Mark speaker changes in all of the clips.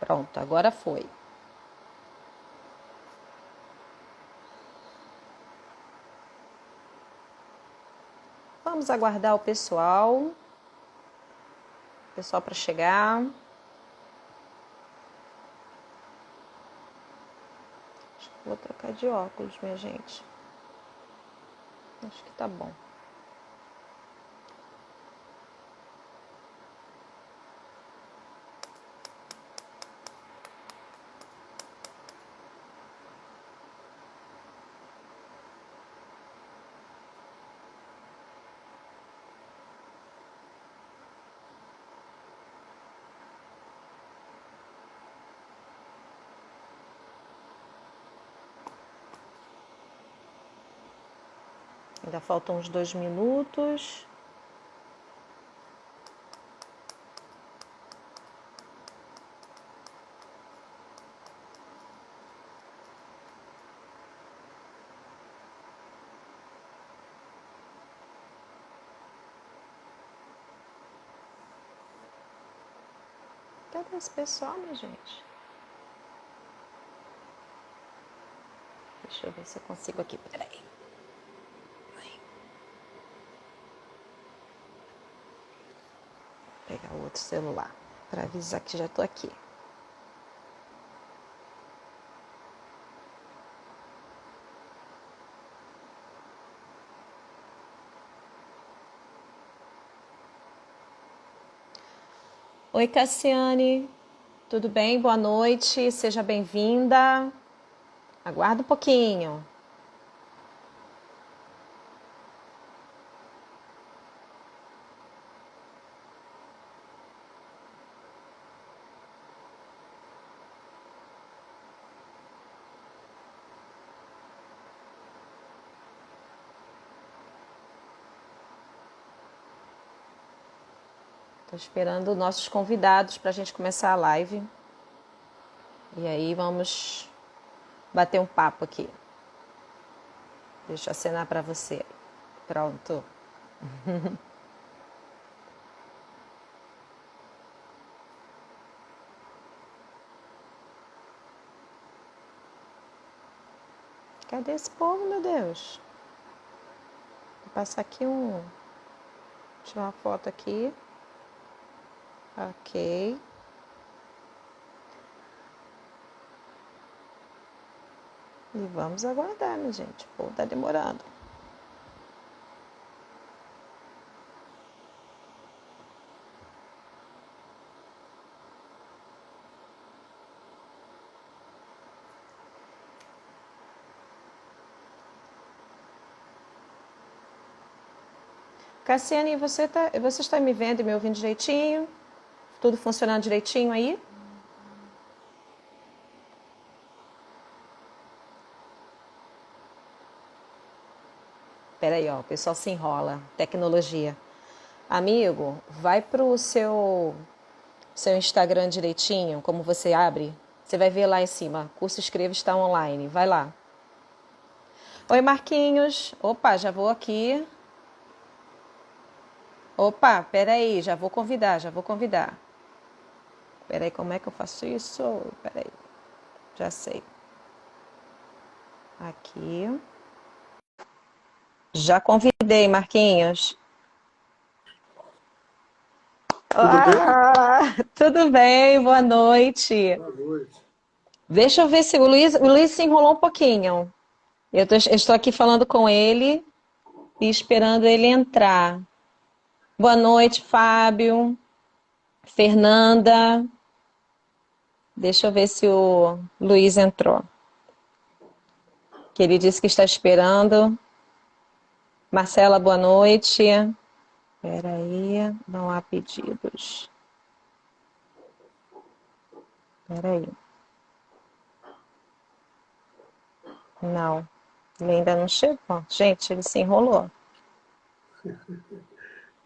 Speaker 1: Pronto, agora foi. Vamos aguardar o pessoal para chegar. Acho que vou trocar de óculos, minha gente. Acho que tá bom. Ainda faltam uns 2 minutos. Cadê esse pessoal, minha gente? Deixa eu ver se eu consigo aqui. Peraí. Vou pegar o outro celular para avisar que já tô aqui. Oi, Cassiane. Tudo bem? Boa noite. Seja bem-vinda. Aguarda um pouquinho. Estou esperando nossos convidados para a gente começar a live. E aí vamos bater um papo aqui. Deixa eu acenar para você. Pronto. Cadê esse povo, meu Deus? Vou passar aqui um... Tirar uma foto aqui. Ok. E vamos aguardar, minha gente. O povo tá demorando. Cassiane, você está me vendo e me ouvindo direitinho? Tudo funcionando direitinho aí? Peraí, ó, o pessoal se enrola. Tecnologia. Amigo, vai pro seu Instagram direitinho, como você abre. Você vai ver lá em cima, curso Escreva está online. Vai lá. Oi, Marquinhos. Opa, já vou aqui. Opa, peraí, já vou convidar. Peraí, como é que eu faço isso? Peraí, já sei. Aqui. Já convidei, Marquinhos.
Speaker 2: Tudo bem?
Speaker 1: Tudo bem, boa noite.
Speaker 2: Boa noite.
Speaker 1: Deixa eu ver se o Luiz se enrolou um pouquinho. Eu estou aqui falando com ele e esperando ele entrar. Boa noite, Fábio, Fernanda. Deixa eu ver se o Luiz entrou. Que ele disse que está esperando. Marcela, boa noite. Espera aí, não há pedidos. Espera aí. Não, ele ainda não chegou. Gente, ele se enrolou.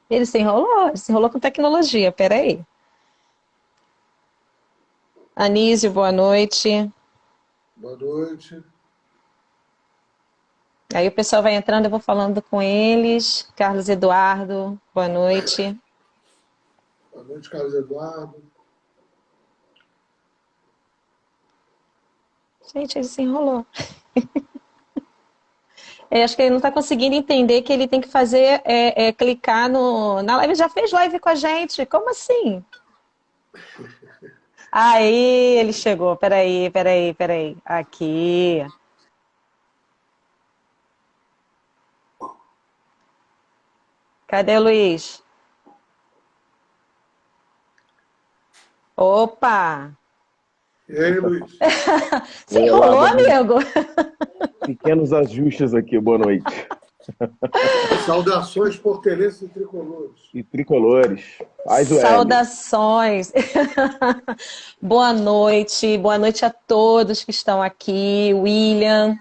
Speaker 1: Ele se enrolou com tecnologia, espera aí. Anísio, boa noite.
Speaker 2: Boa noite.
Speaker 1: Aí o pessoal vai entrando, eu vou falando com eles. Carlos Eduardo, boa noite.
Speaker 2: Boa noite, Carlos Eduardo.
Speaker 1: Gente, ele se enrolou. Acho que ele não está conseguindo entender que ele tem que fazer, clicar na live. Já fez live com a gente? Como assim? Aí, ele chegou. Peraí, peraí, peraí. Aqui. Cadê o Luiz? Opa!
Speaker 2: E aí, Luiz?
Speaker 1: Se
Speaker 3: Olá,
Speaker 1: enrolou,
Speaker 3: boa noite.
Speaker 1: amigo?
Speaker 3: Pequenos ajustes aqui, boa noite.
Speaker 2: Saudações portelenses e tricolores.
Speaker 3: E tricolores. Faz o L.
Speaker 1: Saudações. Boa noite a todos que estão aqui. William,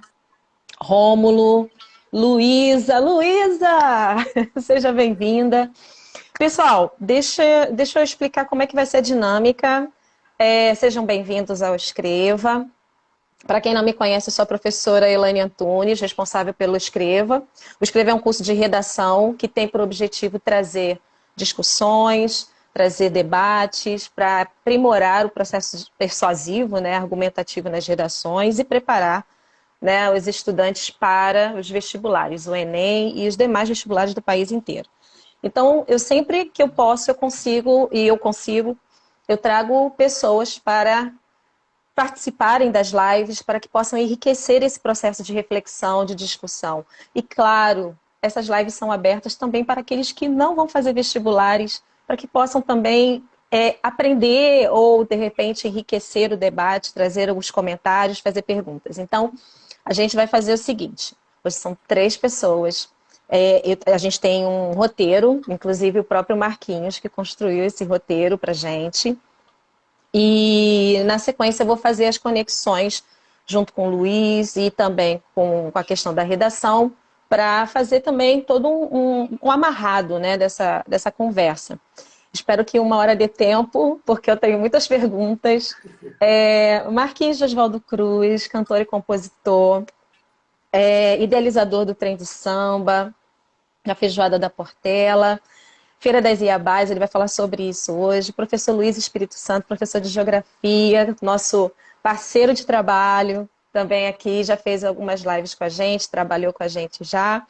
Speaker 1: Rômulo, Luísa. Luísa, seja bem-vinda. Pessoal, deixa eu explicar como é que vai ser a dinâmica. Sejam bem-vindos ao Escreva. Para quem não me conhece, eu sou a professora Elaine Antunes, responsável pelo Escreva. O Escreva é um curso de redação que tem por objetivo trazer discussões, trazer debates, para aprimorar o processo persuasivo, né, argumentativo nas redações e preparar, né, os estudantes para os vestibulares, o Enem e os demais vestibulares do país inteiro. Então, eu sempre que eu posso, eu trago pessoas para participarem das lives, para que possam enriquecer esse processo de reflexão, de discussão. E, claro, essas lives são abertas também para aqueles que não vão fazer vestibulares, para que possam também aprender ou, de repente, enriquecer o debate, trazer alguns comentários, fazer perguntas. Então, a gente vai fazer o seguinte, hoje são 3 pessoas, a gente tem um roteiro, inclusive o próprio Marquinhos, que construiu esse roteiro para a gente. E na sequência eu vou fazer as conexões junto com o Luiz e também com a questão da redação, para fazer também todo um amarrado, né, dessa conversa. Espero que 1 hora dê tempo, porque eu tenho muitas perguntas. Marquinhos de Oswaldo Cruz, cantor e compositor, idealizador do Trem do Samba, da Feijoada da Portela, Feira das Iabás, ele vai falar sobre isso hoje. Professor Luiz Espírito Santo, professor de Geografia, nosso parceiro de trabalho, também aqui, já fez algumas lives com a gente, trabalhou com a gente já.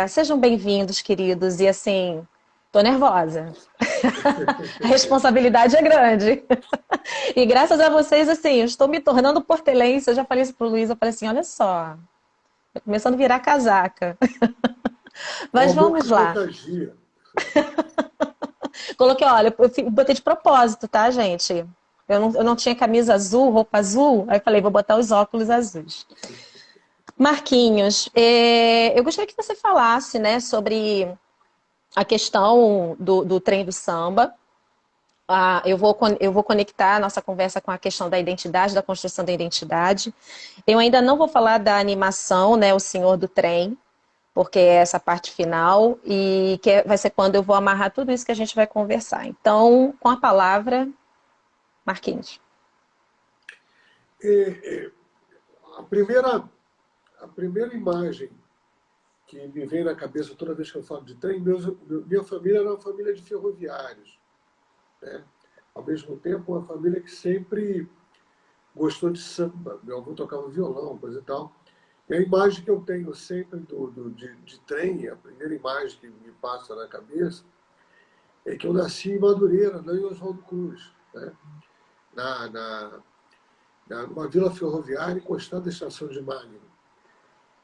Speaker 1: Sejam bem-vindos, queridos, e assim, tô nervosa. A responsabilidade é grande. E graças a vocês, assim, eu estou me tornando portelense. Eu já falei isso pro Luiz, eu falei assim, olha só, tô começando a virar casaca.
Speaker 2: É
Speaker 1: Mas
Speaker 2: uma boa
Speaker 1: vamos
Speaker 2: que
Speaker 1: lá.
Speaker 2: contagia.
Speaker 1: Coloquei, olha, eu botei de propósito, tá, gente? Eu não tinha camisa azul, roupa azul, aí falei, vou botar os óculos azuis. Marquinhos, eu gostaria que você falasse, né, sobre a questão do trem do samba. Eu vou conectar a nossa conversa com a questão da identidade, da construção da identidade. Eu ainda não vou falar da animação, né, o Senhor do Trem, porque é essa parte final, e que vai ser quando eu vou amarrar tudo isso que a gente vai conversar. Então, com a palavra, Marquinhos.
Speaker 2: E a primeira imagem que me vem na cabeça toda vez que eu falo de trem, minha família era uma família de ferroviários, né? Ao mesmo tempo, uma família que sempre gostou de samba. Meu avô tocava violão, coisa e tal. E a imagem que eu tenho sempre de trem, a primeira imagem que me passa na cabeça, é que eu nasci em Madureira, lá em Oswaldo Cruz, né? Numa vila ferroviária encostada à estação de Magno.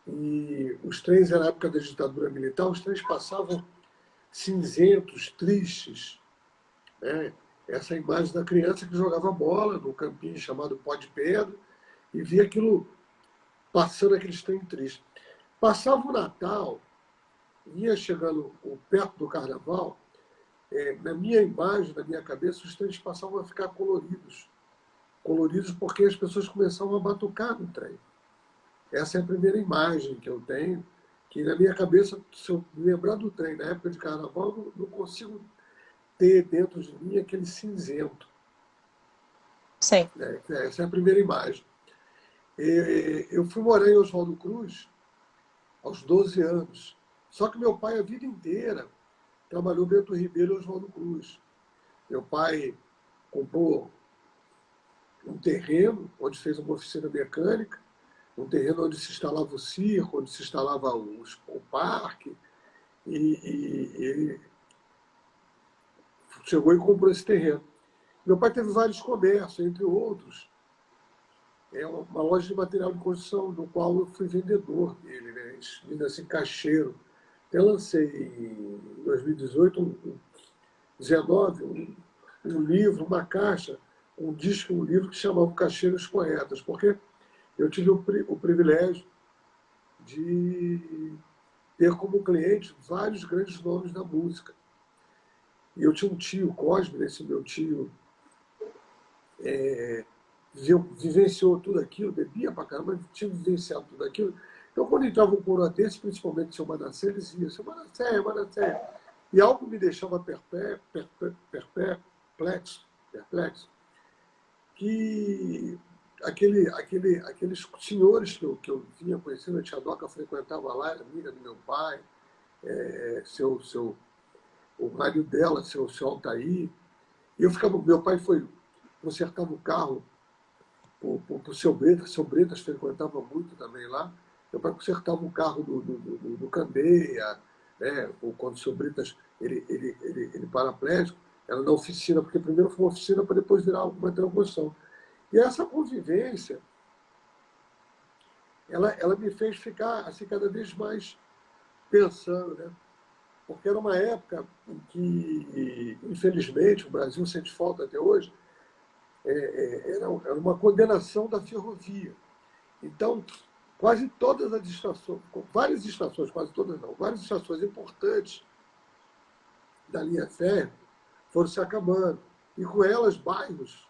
Speaker 2: E os trens, na época da ditadura militar, os trens passavam cinzentos, tristes, né? Essa imagem da criança que jogava bola no campinho chamado Pó de Pedra e via aquilo passando, aqueles trem tristes. Passava o Natal, ia chegando perto do Carnaval, na minha imagem, na minha cabeça, os trens passavam a ficar coloridos. Coloridos porque as pessoas começavam a batucar no trem. Essa é a primeira imagem que eu tenho, que na minha cabeça, se eu me lembrar do trem na época de Carnaval, eu não consigo ter dentro de mim aquele cinzento,
Speaker 1: Sim.
Speaker 2: né? Essa é a primeira imagem. Eu fui morar em Oswaldo Cruz aos 12 anos. Só que meu pai, a vida inteira, trabalhou Bento Ribeiro e Oswaldo Cruz. Meu pai comprou um terreno onde fez uma oficina mecânica, um terreno onde se instalava o circo, onde se instalava o parque, e ele chegou e comprou esse terreno. Meu pai teve vários comércios, entre outros, uma loja de material de construção, do qual eu fui vendedor dele, né? Assim, caixeiro. Até lancei em 2018, 19, um livro, uma caixa, um disco, um livro que chamava Caixeiro e os Poetas, porque eu tive o privilégio de ter como cliente vários grandes nomes da música. E eu tinha um tio, Cosme, esse meu tio, vivenciou tudo aquilo, bebia pra caramba, tinha vivenciado tudo aquilo. Então, quando entrava um coroa desse, principalmente o seu Manassé, ele dizia, seu Manassé, Manassé. E algo me deixava perplexo, que aqueles senhores que eu vinha conhecendo, a tia Doca frequentava lá, era amiga do meu pai, o marido dela, seu Altair, e eu ficava, meu pai consertava o carro para o seu Bretas frequentava muito também lá. Meu pai consertava o carro do Candeia, né? Ou quando o seu Bretas ele paraplégico, era na oficina, porque primeiro foi uma oficina para depois virar uma transição. E essa convivência, ela me fez ficar assim, cada vez mais pensando, né? Porque era uma época em que, infelizmente, o Brasil sente falta até hoje, era uma condenação da ferrovia. Então, quase todas as estações, várias estações, quase todas não, várias estações importantes da linha férrea foram se acabando. E com elas, bairros.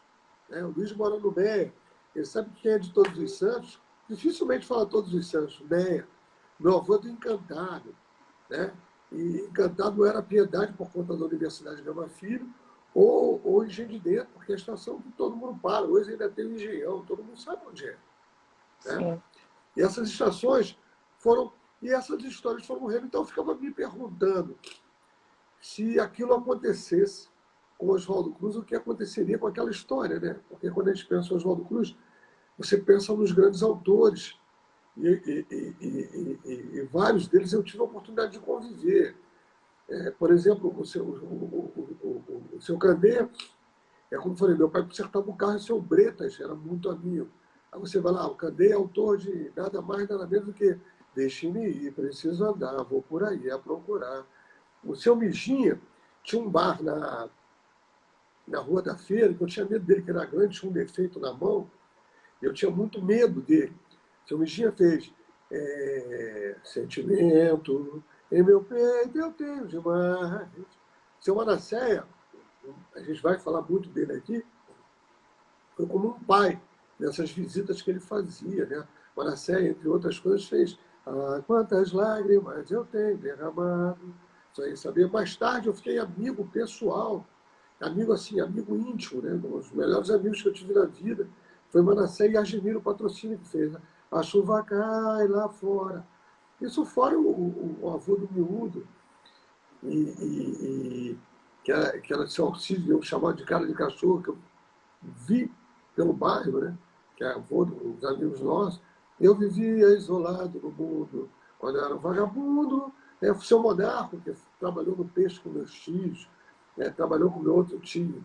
Speaker 2: Né? O Luiz mora no Meia. Ele sabe quem é de Todos os Santos? Dificilmente fala Todos os Santos. Meia. Meu avô é do Encantado. Né? E Encantado não era Piedade por conta da Universidade Gama Filho, ou Engenho de Dentro, porque é a estação que todo mundo para. Hoje ainda tem o Engenhão, todo mundo sabe onde é. Né? E essas estações foram. E essas histórias foram morrendo. Então eu ficava me perguntando se aquilo acontecesse com Oswaldo Cruz, o que aconteceria com aquela história, né? Porque quando a gente pensa em Oswaldo Cruz, você pensa nos grandes autores. E vários deles eu tive a oportunidade de conviver. Por exemplo, o seu Candeia, como eu falei, meu pai consertava o carro e o seu Bretas era muito amigo. Aí você vai lá, o Candeia é autor de nada mais, nada menos do que Deixe-me ir, preciso andar, vou por aí a procurar. O seu Mijinha tinha um bar na Rua da Feira, que eu tinha medo dele, que era grande, tinha um defeito na mão, eu tinha muito medo dele. O seu Mijinha fez sentimento, em meu peito eu tenho demais. Seu Manassés, a gente vai falar muito dele aqui, foi como um pai nessas visitas que ele fazia. Né? Manassés, entre outras coisas, fez quantas lágrimas eu tenho derramado. Isso aí, sabia? Mais tarde eu fiquei amigo pessoal, amigo assim, amigo íntimo, né? Um dos melhores amigos que eu tive na vida foi Manassés e Argemiro Patrocínio que fez. Né? A chuva cai lá fora. Isso fora o avô do miúdo, que era seu auxílio, eu chamava de cara de cachorro, que eu vi pelo bairro, né? Que é avô dos amigos nossos. Eu vivia isolado no mundo. Quando eu era um vagabundo, o seu Monarco, que trabalhou no peixe com meus tios, trabalhou com meu outro tio,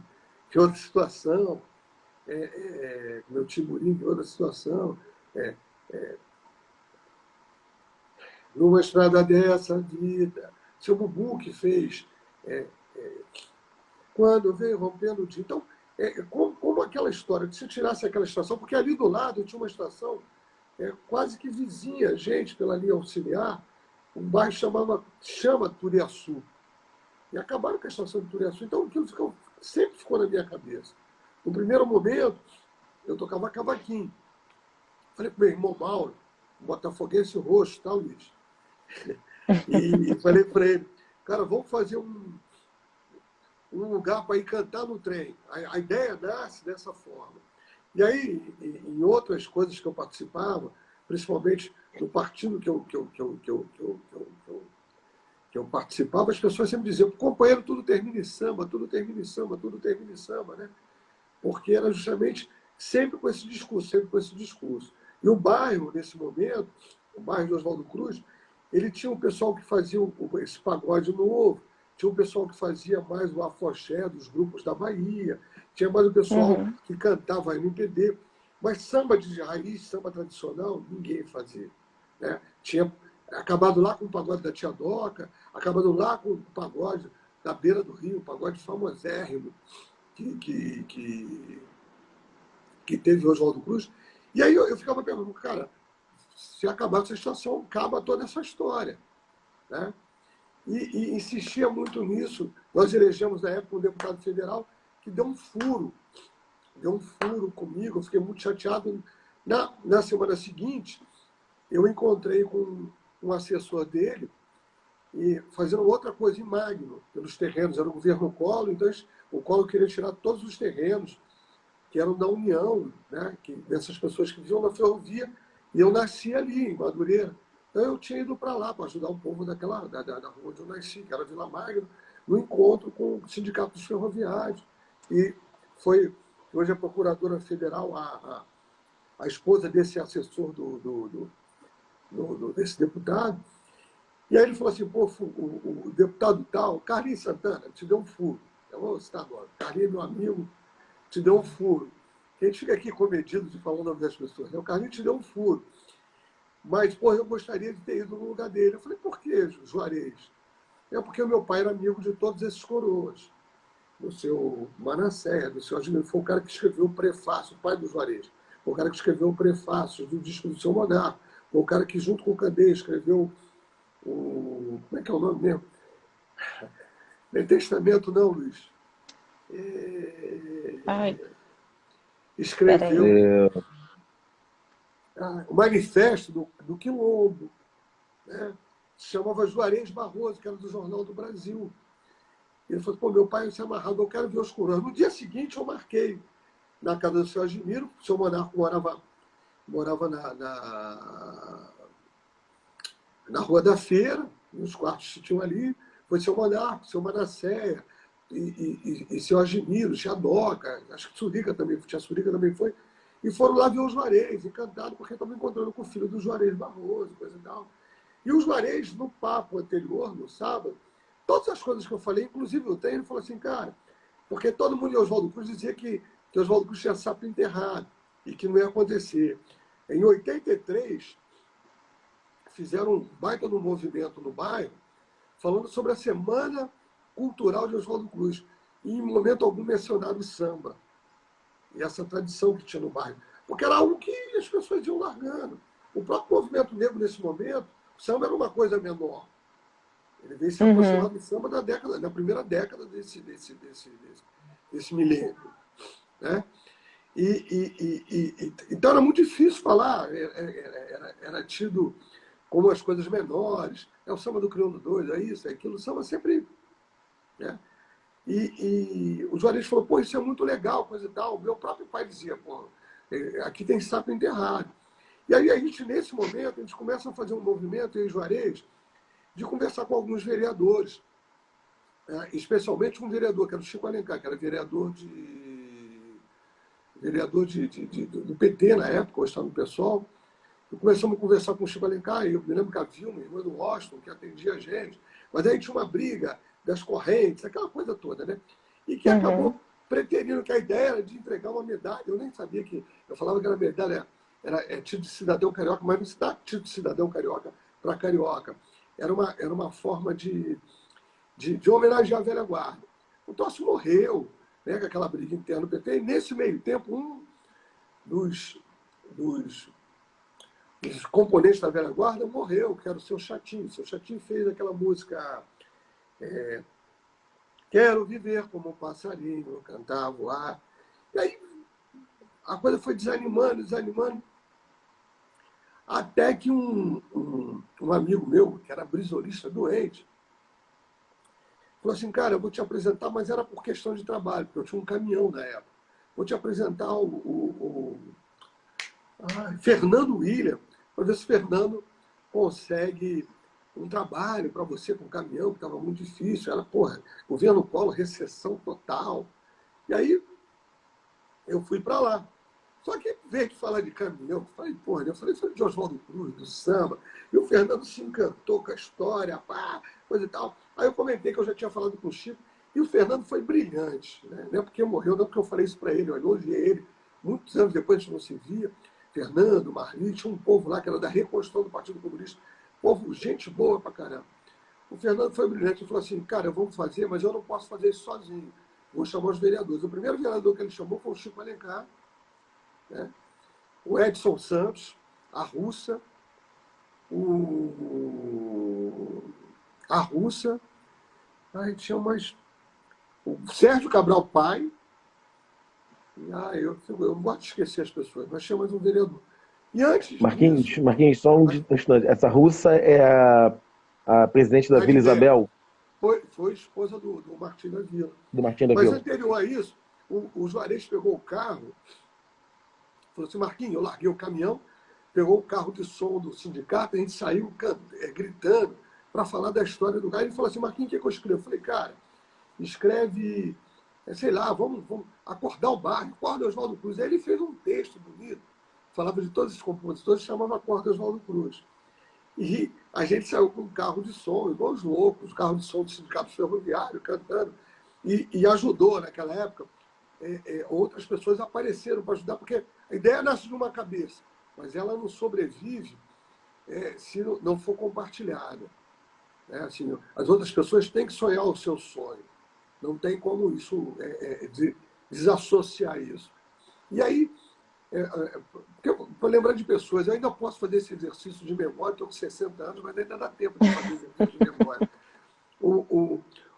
Speaker 2: que outra situação, meu tio Murim, que outra situação. Numa estrada dessa vida. Seu Bubu, que fez quando veio rompendo o dia. Então, como aquela história, se tirasse aquela estação, porque ali do lado tinha uma estação quase que vizinha, gente, pela linha auxiliar, um bairro chama Turiaçu. E acabaram com a estação de Turiaçu. Então, aquilo sempre ficou na minha cabeça. No primeiro momento, eu tocava cavaquinho. Falei para o meu irmão Mauro, botafoguense roxo, tal, Luiz. E falei para ele, cara, vamos fazer um lugar para ir cantar no trem. A ideia nasce dessa forma. E aí, em outras coisas que eu participava, principalmente do partido que eu participava, as pessoas sempre diziam, companheiro, tudo termina em samba, tudo termina em samba, tudo termina em samba, né? Porque era justamente sempre com esse discurso, sempre com esse discurso. E o bairro, nesse momento, o bairro de Oswaldo Cruz, ele tinha um pessoal que fazia esse pagode novo, tinha um pessoal que fazia mais o afoxé dos grupos da Bahia, tinha mais o pessoal
Speaker 1: Uhum.
Speaker 2: que cantava MPB, mas samba de raiz, samba tradicional, ninguém fazia. Né? Tinha acabado lá com o pagode da Tia Doca, acabado lá com o pagode da beira do Rio, um pagode famosérrimo que, que teve o Oswaldo Cruz. E aí eu ficava perguntando, cara, se acabar essa situação, acaba toda essa história. Né? E insistia muito nisso. Nós elegemos, na época, um deputado federal que deu um furo comigo, eu fiquei muito chateado. Na semana seguinte, eu encontrei com um assessor dele e fazendo outra coisa em Magno, pelos terrenos, era o governo Collor, então o Collor queria tirar todos os terrenos que eram da União, né, dessas pessoas que viviam na ferrovia, e eu nasci ali, em Madureira. Então eu tinha ido para lá para ajudar o povo da rua onde eu nasci, que era Vila Magno, no encontro com o Sindicato dos Ferroviários. E foi, hoje a procuradora federal, a esposa desse assessor desse deputado. E aí ele falou assim, pô, o deputado tal, Carlinhos Santana, te deu um furo. Eu vou citar agora. Carlinhos, meu amigo, te deu um furo. A gente fica aqui comedido de falar o nome das pessoas. Né? O Carlinhos te deu um furo. Mas, pô, eu gostaria de ter ido no lugar dele. Eu falei, por que, Juarez? É porque o meu pai era amigo de todos esses coroas. Do seu Manassés, do seu Admiro. Foi o cara que escreveu o prefácio, o pai do Juarez. Foi o cara que escreveu o prefácio do disco do seu Monarca. Foi o cara que, junto com o Candê, escreveu o... Como é que é o nome mesmo? Não é testamento, não, Luiz.
Speaker 1: Ai, peraí.
Speaker 2: Escreveu o manifesto do Quilombo, né? Se chamava Juarez Barroso, que era do Jornal do Brasil. E ele falou, pô, meu pai se amarrado, eu quero ver os coroas. No dia seguinte eu marquei na casa do seu Admiro, o seu Monarco morava na Rua da Feira, nos quartos que tinham ali, foi seu Monarco, seu Manasséia, e seu Admiro, tia Doca, acho que Surica também, tia Surica também foi, e foram lá ver o Juarez, encantado, porque estavam encontrando com o filho do Juarez Barroso, coisa e tal. E o Juarez, no papo anterior, no sábado, todas as coisas que eu falei, inclusive o Tenho, ele falou assim, cara, porque todo mundo em Oswaldo Cruz dizia que Oswaldo Cruz tinha sapo enterrado e que não ia acontecer. Em 83, fizeram um baita no movimento no bairro, falando sobre a Semana Cultural de Oswaldo Cruz. E em momento algum mencionaram o samba. E essa tradição que tinha no bairro. Porque era algo que as pessoas iam largando. O próprio movimento negro, nesse momento, o samba era uma coisa menor. Ele veio se aproximar
Speaker 1: Uhum.
Speaker 2: do samba na primeira década desse milênio. Né? Então era muito difícil falar, era tido como as coisas menores, é o samba do Crioulo Doido, é isso, é aquilo, o samba sempre... Né? E o Juarez falou, pô, isso é muito legal, coisa e tal. O meu próprio pai dizia, pô, aqui tem sapo enterrado. E aí a gente, nesse momento, a gente começa a fazer um movimento, eu e Juarez, de conversar com alguns vereadores, especialmente um vereador, que era o Chico Alencar, que era vereador do PT na época, hoje está no PSOL. E começamos a conversar com o Chico Alencar, e eu me lembro que a Vilma, irmã do Washington, que atendia a gente, mas aí tinha uma briga das correntes, aquela coisa toda, né? E que
Speaker 1: Uhum.
Speaker 2: acabou preterindo que a ideia era de entregar uma medalha. Eu nem sabia que... Eu falava que era medalha, era título de cidadão carioca, mas não se dá título de cidadão carioca para carioca. Era uma forma de homenagear a velha guarda. O Tócio morreu, né, com aquela briga interna do PT, e nesse meio tempo, um dos os componentes da velha guarda morreu, que era o seu Chatinho. O seu Chatinho fez aquela música Quero viver como um passarinho, cantar, voar. E aí a coisa foi desanimando, desanimando, até que um amigo meu, que era brisolista doente, falou assim, cara, eu vou te apresentar, mas era por questão de trabalho, porque eu tinha um caminhão na época. Vou te apresentar Fernando William, para ver se o Fernando consegue um trabalho para você com o caminhão, que estava muito difícil. Era, porra, governo Collor, recessão total. E aí eu fui para lá. Só que, em vez de falar de caminhão, eu falei, porra, eu falei de Oswaldo Cruz, do samba, e o Fernando se encantou com a história, pá, coisa e tal. Aí eu comentei que eu já tinha falado com o Chico, e o Fernando foi brilhante, né? Não é porque morreu, não é porque eu falei isso para ele, eu elogiei ele. Muitos anos depois a gente não se via. Fernando, Marli, tinha um povo lá que era da reconstrução do Partido Comunista, povo, gente boa pra caramba. O Fernando foi brilhante e falou assim, cara, vamos fazer, mas eu não posso fazer isso sozinho. Vou chamar os vereadores. O primeiro vereador que ele chamou foi o Chico Alencar, né? O Edson Santos, a Russa, a Russa, aí tinha mais o Sérgio Cabral Pai, e eu gosto de esquecer as pessoas, mas tinha mais um vereador. E antes disso,
Speaker 3: Marquinhos, só um instante. Essa russa é a presidente da
Speaker 2: a
Speaker 3: Vila
Speaker 2: Edmeia
Speaker 3: Isabel,
Speaker 2: foi esposa do Martim da Vila.
Speaker 3: do Martim da
Speaker 2: Mas
Speaker 3: Vila.
Speaker 2: anterior a isso, o Juarez pegou o carro, falou assim, Marquinhos, eu larguei o caminhão, pegou o carro de som do sindicato, a gente saiu gritando para falar da história do cara. Ele falou assim, Marquinhos, o que eu escrevo? Eu falei, cara, escreve, sei lá, vamos acordar o bairro, acorda Oswaldo Cruz. Aí ele fez um texto bonito, falava de todos esses compositores, chamava Acorda Oswaldo Cruz. E a gente saiu com um carro de som, igual os loucos, carro de som do Sindicato Ferroviário, cantando. E ajudou naquela época. Outras pessoas apareceram para ajudar, porque a ideia nasce de uma cabeça, mas ela não sobrevive se não for compartilhada. Né? Assim, as outras pessoas têm que sonhar o seu sonho. Não tem como isso desassociar isso. E aí, para lembrar de pessoas, eu ainda posso fazer esse exercício de memória, estou com 60 anos, mas ainda dá tempo de fazer exercício de memória.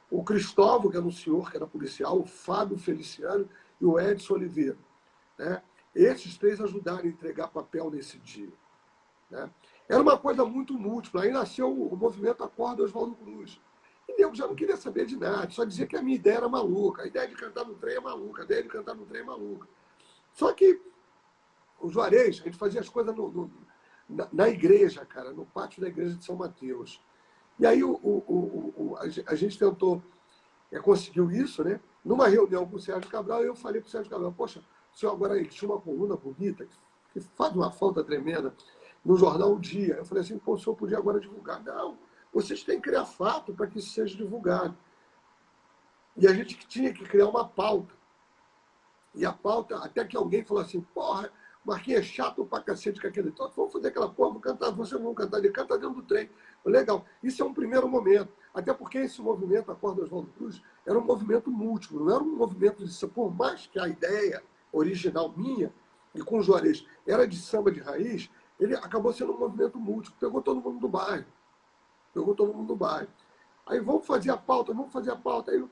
Speaker 2: O Cristóvão, que era um senhor, que era policial, o Fábio Feliciano e o Edson Oliveira. Né? Esses três ajudaram a entregar papel nesse dia. Né? Era uma coisa muito múltipla. Aí nasceu o movimento Acorda Oswaldo Cruz. E eu já não queria saber de nada, só dizia que a minha ideia era maluca. A ideia de cantar no trem é maluca, a ideia de cantar no trem é maluca. Só que o Juarez, a gente fazia as coisas na igreja, cara, no pátio da igreja de São Mateus. E aí a gente tentou, conseguiu isso, né? Numa reunião com o Sérgio Cabral, eu falei para o Sérgio Cabral, poxa, o senhor agora tinha uma coluna bonita, que faz uma falta tremenda, no jornal Um Dia. Eu falei assim, pô, o senhor podia agora divulgar. Não, vocês têm que criar fato para que isso seja divulgado. E a gente tinha que criar uma pauta. E a pauta, até que alguém falou assim, porra, Marquinhos é chato pra cacete com aquele todo. Vamos fazer aquela porra, vou cantar, vocês vão cantar, ele canta dentro do trem. Legal. Isso é um primeiro momento. Até porque esse movimento, Acorda Oswaldo Cruz, era um movimento múltiplo, não era um movimento de, por mais que a ideia original minha, e com o Juarez, era de samba de raiz, ele acabou sendo um movimento múltiplo, pegou todo mundo do bairro. Pegou todo mundo do bairro. Aí vamos fazer a pauta. Aí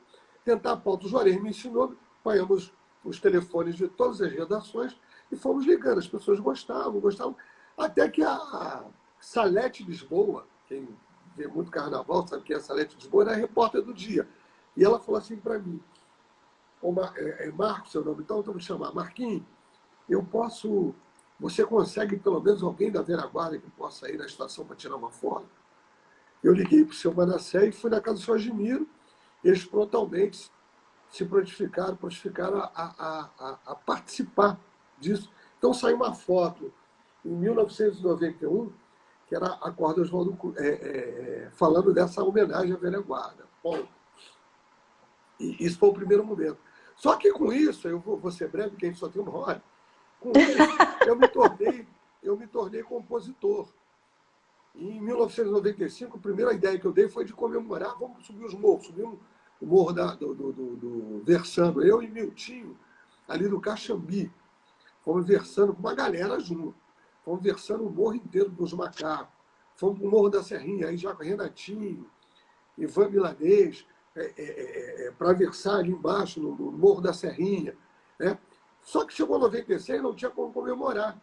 Speaker 2: tentar a pauta. O Juarez me ensinou, apanhamos os telefones de todas as redações e fomos ligando. As pessoas gostavam. Até que a Salete Lisboa, quem vê muito carnaval sabe que é a Salete Lisboa, era a repórter do dia. E ela falou assim para mim, Marcos, seu nome, então eu vou me chamar Marquinhos, você consegue pelo menos alguém da Vera Guarda que possa ir na estação para tirar uma foto? Eu liguei para o seu Manassé e fui na casa do seu Admiro. Eles prontamente se prontificaram a participar disso. Então saiu uma foto em 1991, que era a Acorda Oswaldo falando dessa homenagem à velha guarda. Bom, e isso foi o primeiro momento. Só que com isso, eu vou ser breve, porque a gente só tem uma hora, com isso eu me tornei compositor. E em 1995, a primeira ideia que eu dei foi de comemorar, vamos subir os morros. Subimos o morro do Versando, eu e Miltinho, ali do Caxambi. Fomos versando com uma galera junto. Fomos versando o morro inteiro dos macacos. Fomos para o Morro da Serrinha, aí já com Renatinho, Ivan Milanês, para versar ali embaixo, no Morro da Serrinha. Né? Só que chegou 96 e não tinha como comemorar.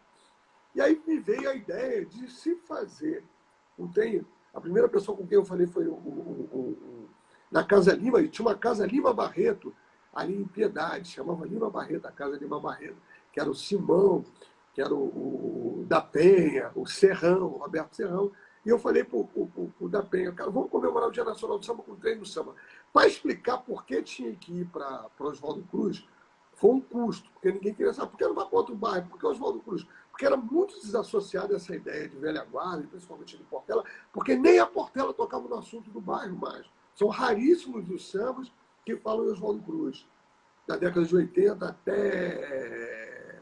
Speaker 2: E aí me veio a ideia de se fazer. A primeira pessoa com quem eu falei foi na Casa Lima, e tinha uma Casa Lima Barreto, ali em Piedade, chamava Lima Barreto, a Casa Lima Barreto, que era o Simão, que era o da Penha, o Serrão, o Roberto Serrão. E eu falei para o da Penha, cara, vamos comemorar o Dia Nacional do Samba com o trem do samba. Para explicar por que tinha que ir para Oswaldo Cruz, foi um custo, porque ninguém queria saber por que não vai para outro bairro, por que Oswaldo Cruz? Porque era muito desassociado essa ideia de velha guarda, principalmente de Portela, porque nem a Portela tocava no assunto do bairro mais. São raríssimos os sambas que falam em Oswaldo Cruz, da década de 80 até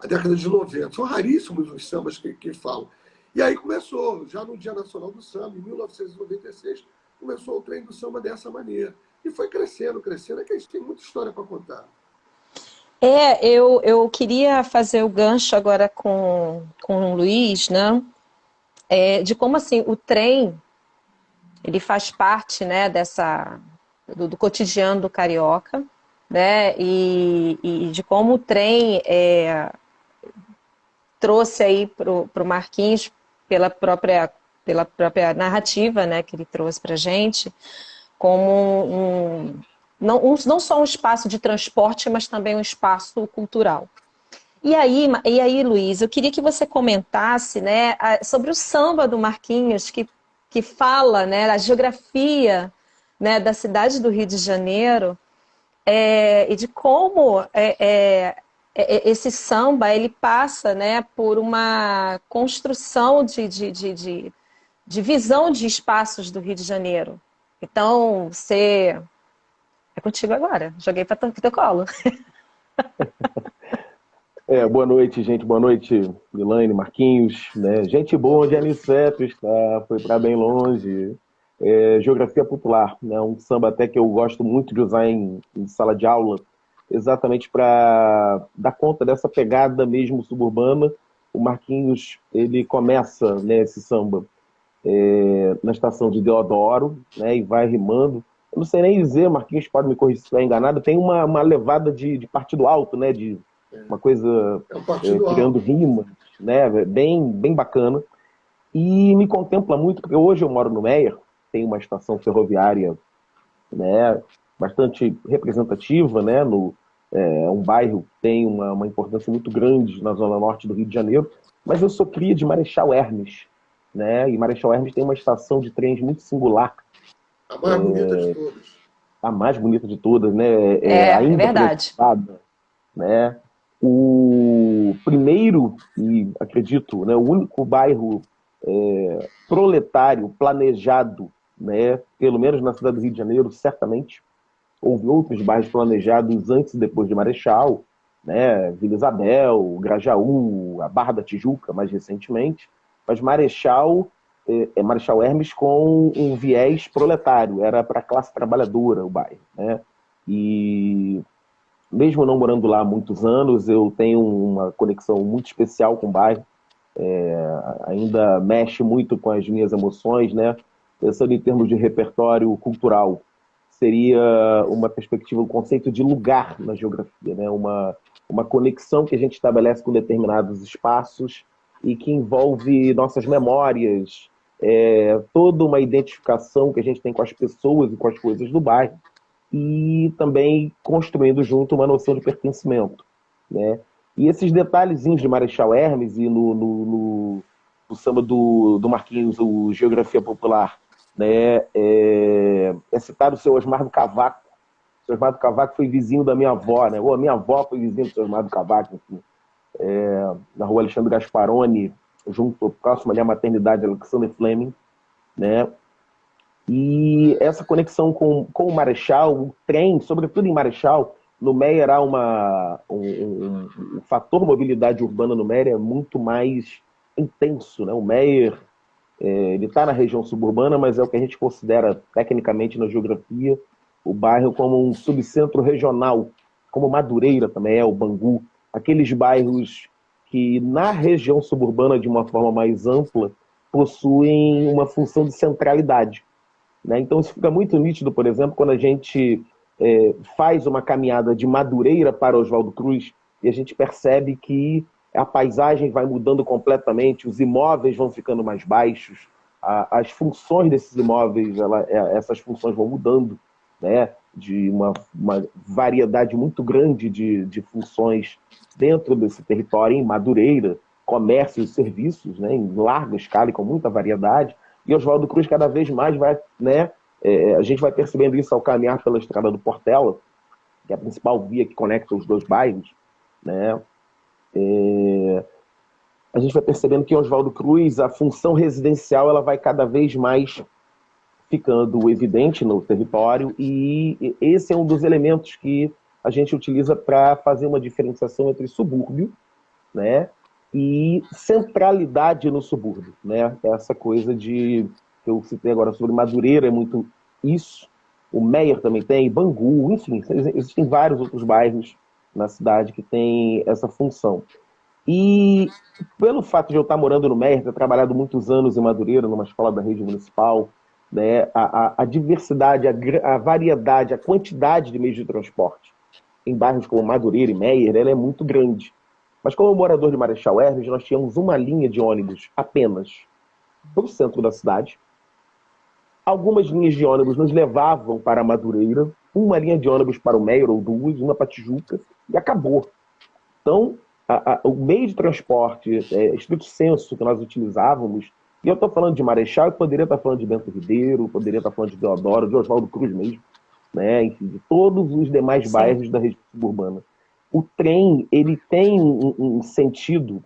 Speaker 2: a década de 90. São raríssimos os sambas que falam. E aí começou, já no Dia Nacional do Samba, em 1996, começou o trem do samba dessa maneira. E foi crescendo, crescendo, é que a gente tem muita história para contar.
Speaker 1: Eu queria fazer o gancho agora com o Luiz, né? De como assim o trem ele faz parte, né, do cotidiano do carioca, né? E de como o trem trouxe aí para o Marquinhos pela própria narrativa, né, que ele trouxe para a gente, como não só um espaço de transporte, mas também um espaço cultural. E aí, Luiz, eu queria que você comentasse, né, sobre o samba do Marquinhos, que fala, né, a geografia, né, da cidade do Rio de Janeiro, e de como esse samba ele passa, né, por uma construção de visão de espaços do Rio de Janeiro. Então, é contigo agora. Joguei para o teu colo.
Speaker 3: Boa noite, gente. Boa noite, Milane, Marquinhos, né? Gente boa onde Aniceto está, foi para bem longe. Geografia popular, né? Um samba até que eu gosto muito de usar em sala de aula, exatamente para dar conta dessa pegada mesmo suburbana. O Marquinhos, ele começa, né, esse samba na estação de Deodoro, né, e vai rimando. Eu não sei nem dizer, Marquinhos pode me corrigir se estiver enganado, tem uma levada de partido alto, né, de uma coisa
Speaker 2: É um partido
Speaker 3: criando
Speaker 2: alto.
Speaker 3: rimas, né, bem bacana. E me contempla muito, porque hoje eu moro no Meier, tem uma estação ferroviária, né, bastante representativa, né, um bairro que tem uma importância muito grande na zona norte do Rio de Janeiro, mas eu sou cria de Marechal Hermes, né, e Marechal Hermes tem uma estação de trens muito singular,
Speaker 2: A mais bonita de todas.
Speaker 3: a mais bonita de todas, né,
Speaker 1: É
Speaker 3: ainda
Speaker 1: verdade.
Speaker 3: preservada, né, o primeiro, e acredito, né, o único bairro proletário planejado, né, pelo menos na cidade do Rio de Janeiro, certamente. Houve outros bairros planejados antes e depois de Marechal, né, Vila Isabel, Grajaú, a Barra da Tijuca, mais recentemente, mas Marechal Marechal Hermes com um viés proletário, era para a classe trabalhadora o bairro, né? E mesmo não morando lá há muitos anos, eu tenho uma conexão muito especial com o bairro, ainda mexe muito com as minhas emoções, né? Pensando em termos de repertório cultural, seria uma perspectiva, um conceito de lugar na geografia, né? Uma conexão que a gente estabelece com determinados espaços e que envolve nossas memórias, toda uma identificação que a gente tem com as pessoas e com as coisas do bairro, e também construindo junto uma noção de pertencimento, né? E esses detalhezinhos de Marechal Hermes e no samba do Marquinhos, o Geografia Popular, né? Citado o seu Osmar do Cavaco. O seu Osmar do Cavaco foi vizinho da minha avó, né? Ou a minha avó foi vizinho do seu Osmar do Cavaco, enfim, na rua Alexandre Gasparoni, próximo ali à maternidade Alexander Fleming, né? E essa conexão com o Marechal, o trem, sobretudo em Marechal, no Meier há um fator mobilidade urbana no Meier é muito mais intenso, né? O Meier ele está na região suburbana, mas é o que a gente considera tecnicamente na geografia o bairro como um subcentro regional, como Madureira também o Bangu, aqueles bairros que na região suburbana de uma forma mais ampla possuem uma função de centralidade, né? Então isso fica muito nítido, por exemplo, quando a gente faz uma caminhada de Madureira para Oswaldo Cruz e a gente percebe que a paisagem vai mudando completamente, os imóveis vão ficando mais baixos, as funções desses imóveis, essas funções vão mudando, né? De uma variedade muito grande de funções dentro desse território, em Madureira, comércio e serviços, né? Em larga escala e com muita variedade. E Oswaldo Cruz cada vez mais vai, né? A gente vai percebendo isso ao caminhar pela estrada do Portela, que é a principal via que conecta os dois bairros, né, a gente vai percebendo que em Oswaldo Cruz a função residencial ela vai cada vez mais ficando evidente no território, e esse é um dos elementos que a gente utiliza para fazer uma diferenciação entre subúrbio, né, e centralidade no subúrbio, né? Essa coisa de que eu citei agora sobre Madureira é muito isso. O Meier também tem, Bangu, enfim, existem vários outros bairros na cidade que têm essa função. E pelo fato de eu estar morando no Meier, ter trabalhado muitos anos em Madureira, numa escola da rede municipal, né, a diversidade, a variedade, a quantidade de meios de transporte em bairros como Madureira e Meier, ela é muito grande. Mas como morador de Marechal Hermes, nós tínhamos uma linha de ônibus apenas para o centro da cidade. Algumas linhas de ônibus nos levavam para Madureira, uma linha de ônibus para o Meier ou duas, uma para Tijuca, e acabou. Então, o meio de transporte, estrito senso, que nós utilizávamos, e eu estou falando de Marechal, eu poderia estar falando de Bento Ribeiro, poderia estar falando de Deodoro, de Oswaldo Cruz mesmo, né? Enfim, de todos os demais
Speaker 1: Sim.
Speaker 3: bairros da região suburbana. O trem, ele tem um sentido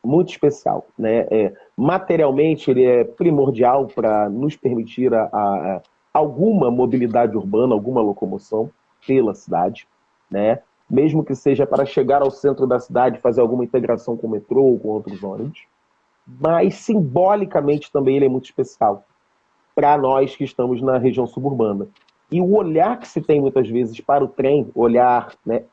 Speaker 3: muito especial, né? Materialmente, ele é primordial para nos permitir alguma mobilidade urbana, alguma locomoção pela cidade, né? Mesmo que seja para chegar ao centro da cidade, fazer alguma integração com o metrô ou com outros ônibus. Mas, simbolicamente, também ele é muito especial para nós que estamos na região suburbana. E o olhar que se tem muitas vezes para o trem, olhar, né,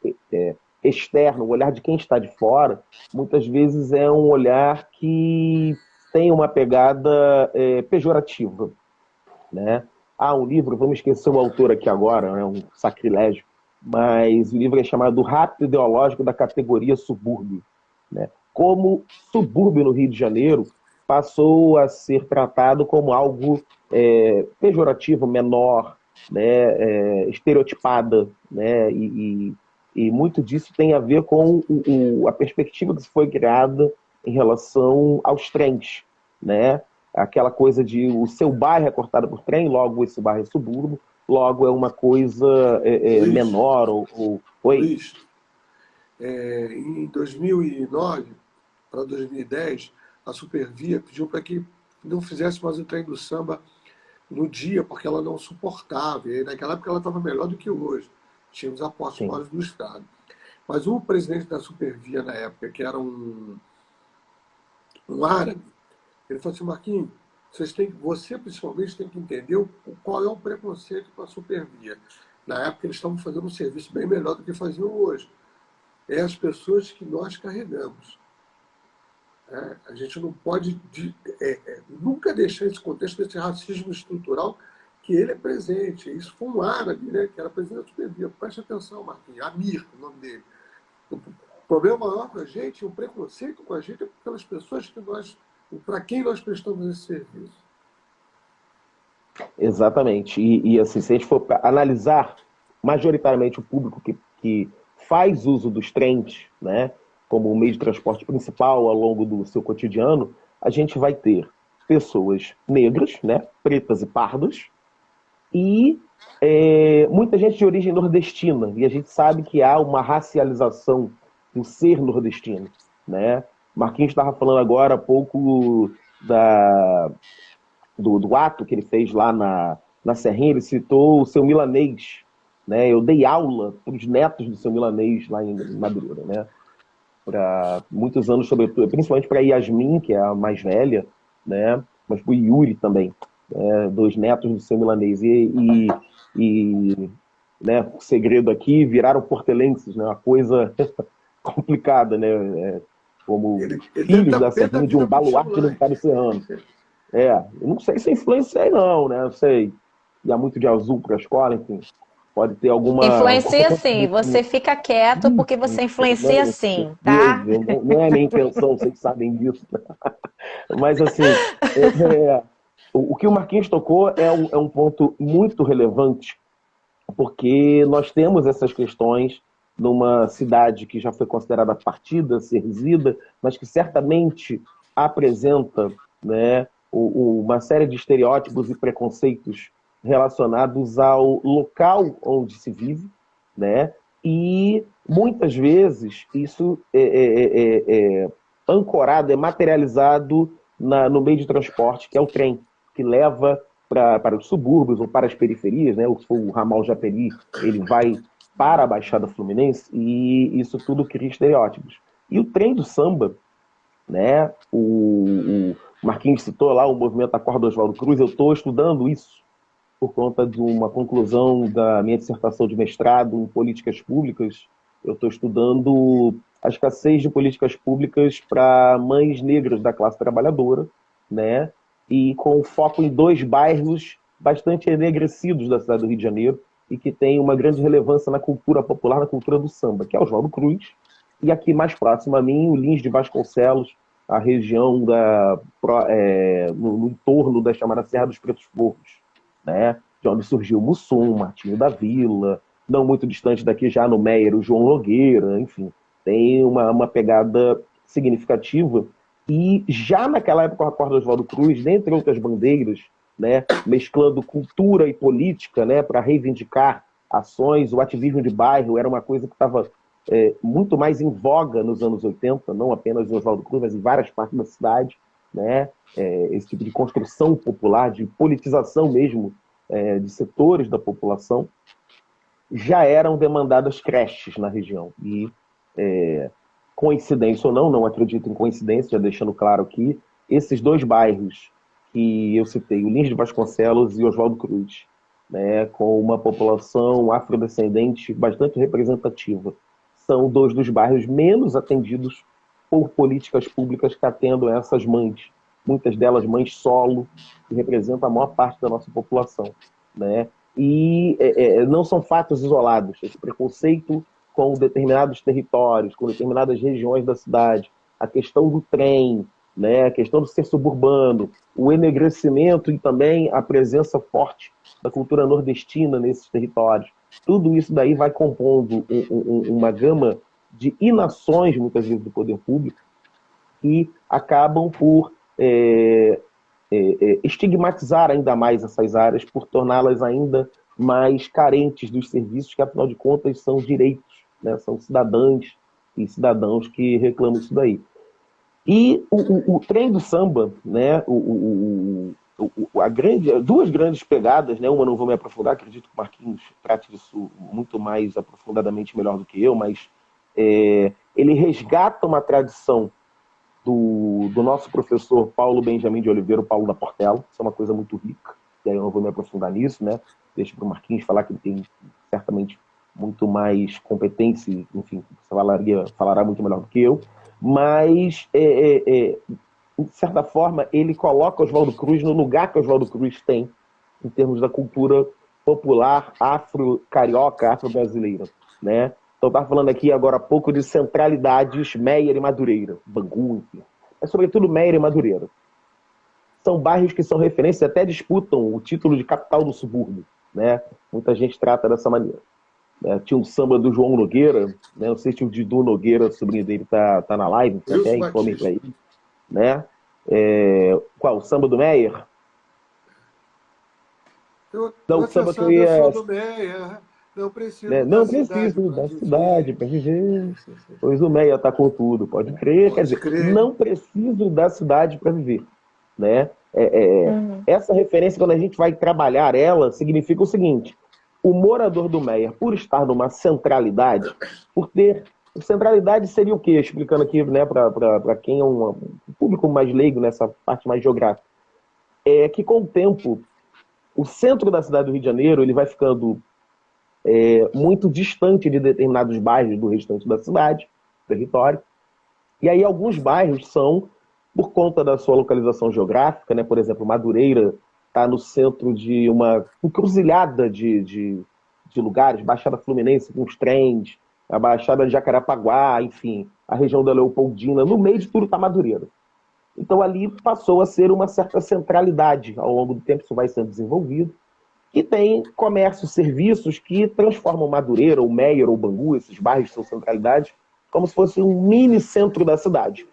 Speaker 3: externo, o olhar de quem está de fora, muitas vezes é um olhar que tem uma pegada pejorativa, né? Um livro, vamos esquecer o autor aqui agora, é um sacrilégio, mas o livro é chamado Rápido Ideológico da Categoria Subúrbio, né? Como subúrbio no Rio de Janeiro passou a ser tratado como algo pejorativo, menor, né, estereotipada, né, e muito disso tem a ver com a perspectiva que foi criada em relação aos trens, né? Aquela coisa de o seu bairro é cortado por trem, logo esse bairro é subúrbio, logo é uma coisa
Speaker 2: Luiz,
Speaker 3: menor Oi?
Speaker 2: Luiz, em 2009 para 2010, a Supervia pediu para que não fizesse mais o trem do samba no dia, porque ela não suportava. E naquela época ela estava melhor do que hoje. Tínhamos apostas
Speaker 3: Sim,
Speaker 2: maiores do Estado. Mas o presidente da Supervia na época, que era um árabe, ele falou assim: Marquinhos, você principalmente tem que entender qual é o preconceito com a Supervia. Na época eles estavam fazendo um serviço bem melhor do que faziam hoje. É as pessoas que nós carregamos. A gente não pode nunca deixar esse contexto desse racismo estrutural que ele é presente. Isso foi um árabe, né, que era presidente da Supervia. Preste atenção, Marquinhos. Amir, o nome dele. O problema maior com a gente, o preconceito com a gente é pelas pessoas para quem nós prestamos esse serviço.
Speaker 3: exatamente. E assim, se a gente for analisar majoritariamente o público que faz uso dos trens, né, como meio de transporte principal ao longo do seu cotidiano, a gente vai ter pessoas negras, né, pretas e pardas, e muita gente de origem nordestina. E a gente sabe que há uma racialização do ser nordestino, né? Marquinhos estava falando agora há pouco do ato que ele fez lá na Serrinha, ele citou o seu milanês, né? Eu dei aula para os netos do seu milanês lá em Madureira, né? Para muitos anos, sobretudo, principalmente para Yasmin, que é a mais velha, né? Mas para o Yuri também, dois netos do seu milanês. E né, o segredo aqui, viraram portelenses, né? Uma coisa complicada, né? Como
Speaker 2: Ele deve
Speaker 3: filhos
Speaker 2: estar
Speaker 3: da
Speaker 2: pé da
Speaker 3: Serrinha de um
Speaker 2: vida
Speaker 3: baluarte no
Speaker 2: contigo
Speaker 3: Império Serrano. Eu não sei se é influência aí não, né? Não sei. E há muito de azul para a escola, enfim. Pode ter alguma
Speaker 1: Influencia sim, você fica quieto porque você influencia
Speaker 3: Não, meu
Speaker 1: sim,
Speaker 3: Deus,
Speaker 1: tá?
Speaker 3: não é a minha intenção, vocês sabem disso. Mas, assim, o que o Marquinhos tocou é um ponto muito relevante, porque nós temos essas questões numa cidade que já foi considerada partida, serzida, mas que certamente apresenta, né, uma série de estereótipos e preconceitos relacionados ao local onde se vive, né? E muitas vezes isso é ancorado, é materializado no meio de transporte, que é o trem, que leva para os subúrbios ou para as periferias, né? O ramal Japeri, ele vai para a Baixada Fluminense, e isso tudo cria estereótipos. E o trem do samba, né? O Marquinhos citou lá o movimento Acorda Oswaldo Cruz, eu estou estudando isso por conta de uma conclusão da minha dissertação de mestrado em políticas públicas. Eu estou estudando a escassez de políticas públicas para mães negras da classe trabalhadora, né? E com foco em 2 bairros bastante enegrecidos da cidade do Rio de Janeiro e que tem uma grande relevância na cultura popular, na cultura do samba, que é Oswaldo Cruz, e aqui mais próximo a mim, o Lins de Vasconcelos, a região no entorno da chamada Serra dos Pretos Forros, né? De onde surgiu o Mussum, Martinho da Vila, não muito distante daqui já no Meier, o João Nogueira, enfim, tem uma pegada significativa. E já naquela época, o Acordo Oswaldo Cruz, dentre outras bandeiras, né, mesclando cultura e política, né, para reivindicar ações, o ativismo de bairro era uma coisa que estava muito mais em voga nos anos 80, não apenas em Oswaldo Cruz, mas em várias partes da cidade, né? Esse tipo de construção popular, de politização mesmo de setores da população, já eram demandadas creches na região. E, coincidência ou não, não acredito em coincidência, já deixando claro que esses 2 bairros que eu citei, o Lins de Vasconcelos e Oswaldo Cruz, né, com uma população afrodescendente bastante representativa, são 2 dos bairros menos atendidos por políticas públicas que atendam essas mães, muitas delas mães solo, que representam a maior parte da nossa população, né? E não são fatos isolados. Esse preconceito com determinados territórios, com determinadas regiões da cidade, a questão do trem, né? A questão do ser suburbano, o enegrecimento e também a presença forte da cultura nordestina nesses territórios. Tudo isso daí vai compondo uma gama de inações, muitas vezes, do poder público, que acabam por estigmatizar ainda mais essas áreas, por torná-las ainda mais carentes dos serviços que, afinal de contas, são direitos, né? São cidadãs e cidadãos que reclamam isso daí. E o trem do samba, né? Duas grandes pegadas, né? Uma não vou me aprofundar, acredito que o Marquinhos trate disso muito mais aprofundadamente, melhor do que eu, mas ele resgata uma tradição do nosso professor Paulo Benjamin de Oliveira, o Paulo da Portela. Isso é uma coisa muito rica, e aí eu não vou me aprofundar nisso, né? Deixo para o Marquinhos falar, que ele tem certamente muito mais competência, enfim, falará muito melhor do que eu, mas de certa forma ele coloca Oswaldo Cruz no lugar que Oswaldo Cruz tem em termos da cultura popular afro-carioca, afro-brasileira, né? Então, eu estava falando aqui agora há pouco de centralidades Meier e Madureira, Bangu, enfim. Mas, sobretudo, Meier e Madureira. São bairros que são referência, até disputam o título de capital do subúrbio, né? Muita gente trata dessa maneira. Tinha um samba do João Nogueira, né? Não sei se o Didu Nogueira, sobrinho dele, tá na live, até informe para ele, né? Qual? O samba do Meier?
Speaker 2: Não, o samba que eu ia... Eu sou do Meier. Não preciso da cidade para viver, pois o Meia está com tudo, pode crer. Quer dizer, não preciso da cidade para viver, né? Essa referência, quando a gente vai trabalhar ela, significa o seguinte: o morador do Meia, por estar numa centralidade, por ter... Centralidade seria o quê? Explicando aqui, né, para quem é um público mais leigo nessa parte mais geográfica. É que, com o tempo, o centro da cidade do Rio de Janeiro ele vai ficando muito distante de determinados bairros do restante da cidade, território. E aí alguns bairros são, por conta da sua localização geográfica, né? Por exemplo, Madureira está no centro de uma encruzilhada de lugares, Baixada Fluminense com os trens, a Baixada de Jacarapaguá, enfim, a região da Leopoldina, no meio de tudo está Madureira. Então ali passou a ser uma certa centralidade. Ao longo do tempo isso vai sendo desenvolvido. E tem comércio, serviços que transformam Madureira, ou Meier, ou Bangu, esses bairros que são centralidades, como se fosse um mini centro da cidade,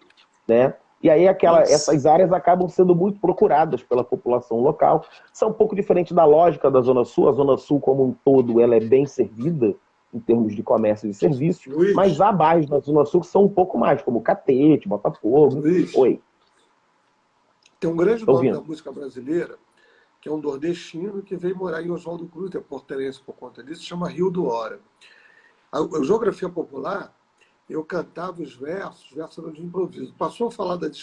Speaker 2: né? E aí essas áreas acabam sendo muito procuradas pela população local. São um pouco diferente da lógica da Zona Sul. A Zona Sul, como um todo, ela é bem servida,
Speaker 3: em termos de comércio e serviços,
Speaker 2: Luiz,
Speaker 3: mas há bairros na Zona Sul que são um pouco mais, como Catete, Botafogo.
Speaker 2: Luiz,
Speaker 3: Oi,
Speaker 2: tem um grande
Speaker 3: tô
Speaker 2: nome da
Speaker 3: ouvindo.
Speaker 2: música brasileira, que é um nordestino que veio morar em Oswaldo Cruz, é porterense por conta disso, chama Rio do Hora. A Geografia Popular, eu cantava os versos eram de improviso. Passou a falar das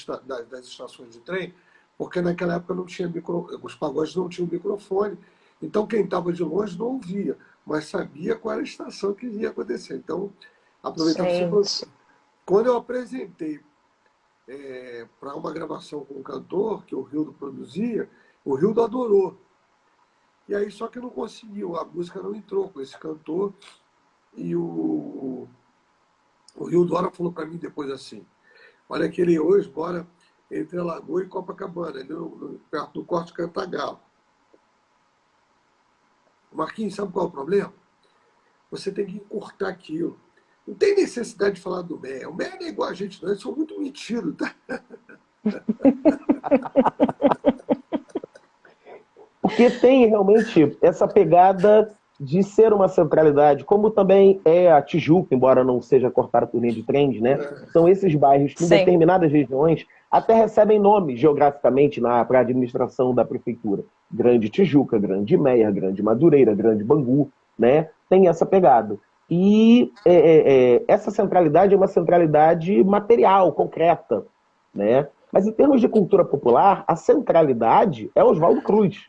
Speaker 2: estações de trem, porque naquela época não tinha os pagodes não tinham microfone, então quem estava de longe não ouvia, mas sabia qual era a estação que ia acontecer. Então, aproveitava esse
Speaker 1: Gente,
Speaker 2: improviso. Quando eu apresentei para uma gravação com um cantor, que o Rildo produzia, o Rildo adorou. E aí, só que não conseguiu, a música não entrou com esse cantor, e o Rildo Hora falou para mim depois assim, olha que ele hoje mora entre Alagoas e Copacabana, ali perto do Corte Cantagalo. Marquinhos, sabe qual é o problema? Você tem que encurtar aquilo. Não tem necessidade de falar do Meia. O Meia não é igual a gente, não. Eles são muito metidos, tá?
Speaker 3: Porque tem realmente essa pegada de ser uma centralidade, como também é a Tijuca, embora não seja cortada por linha de trens, né? São esses bairros que em
Speaker 1: sim.
Speaker 3: determinadas regiões até recebem nome geograficamente para a administração da prefeitura. Grande Tijuca, Grande Meia, Grande Madureira, Grande Bangu, né? Tem essa pegada. E essa centralidade é uma centralidade material, concreta, né? Mas em termos de cultura popular, a centralidade é Oswaldo Cruz.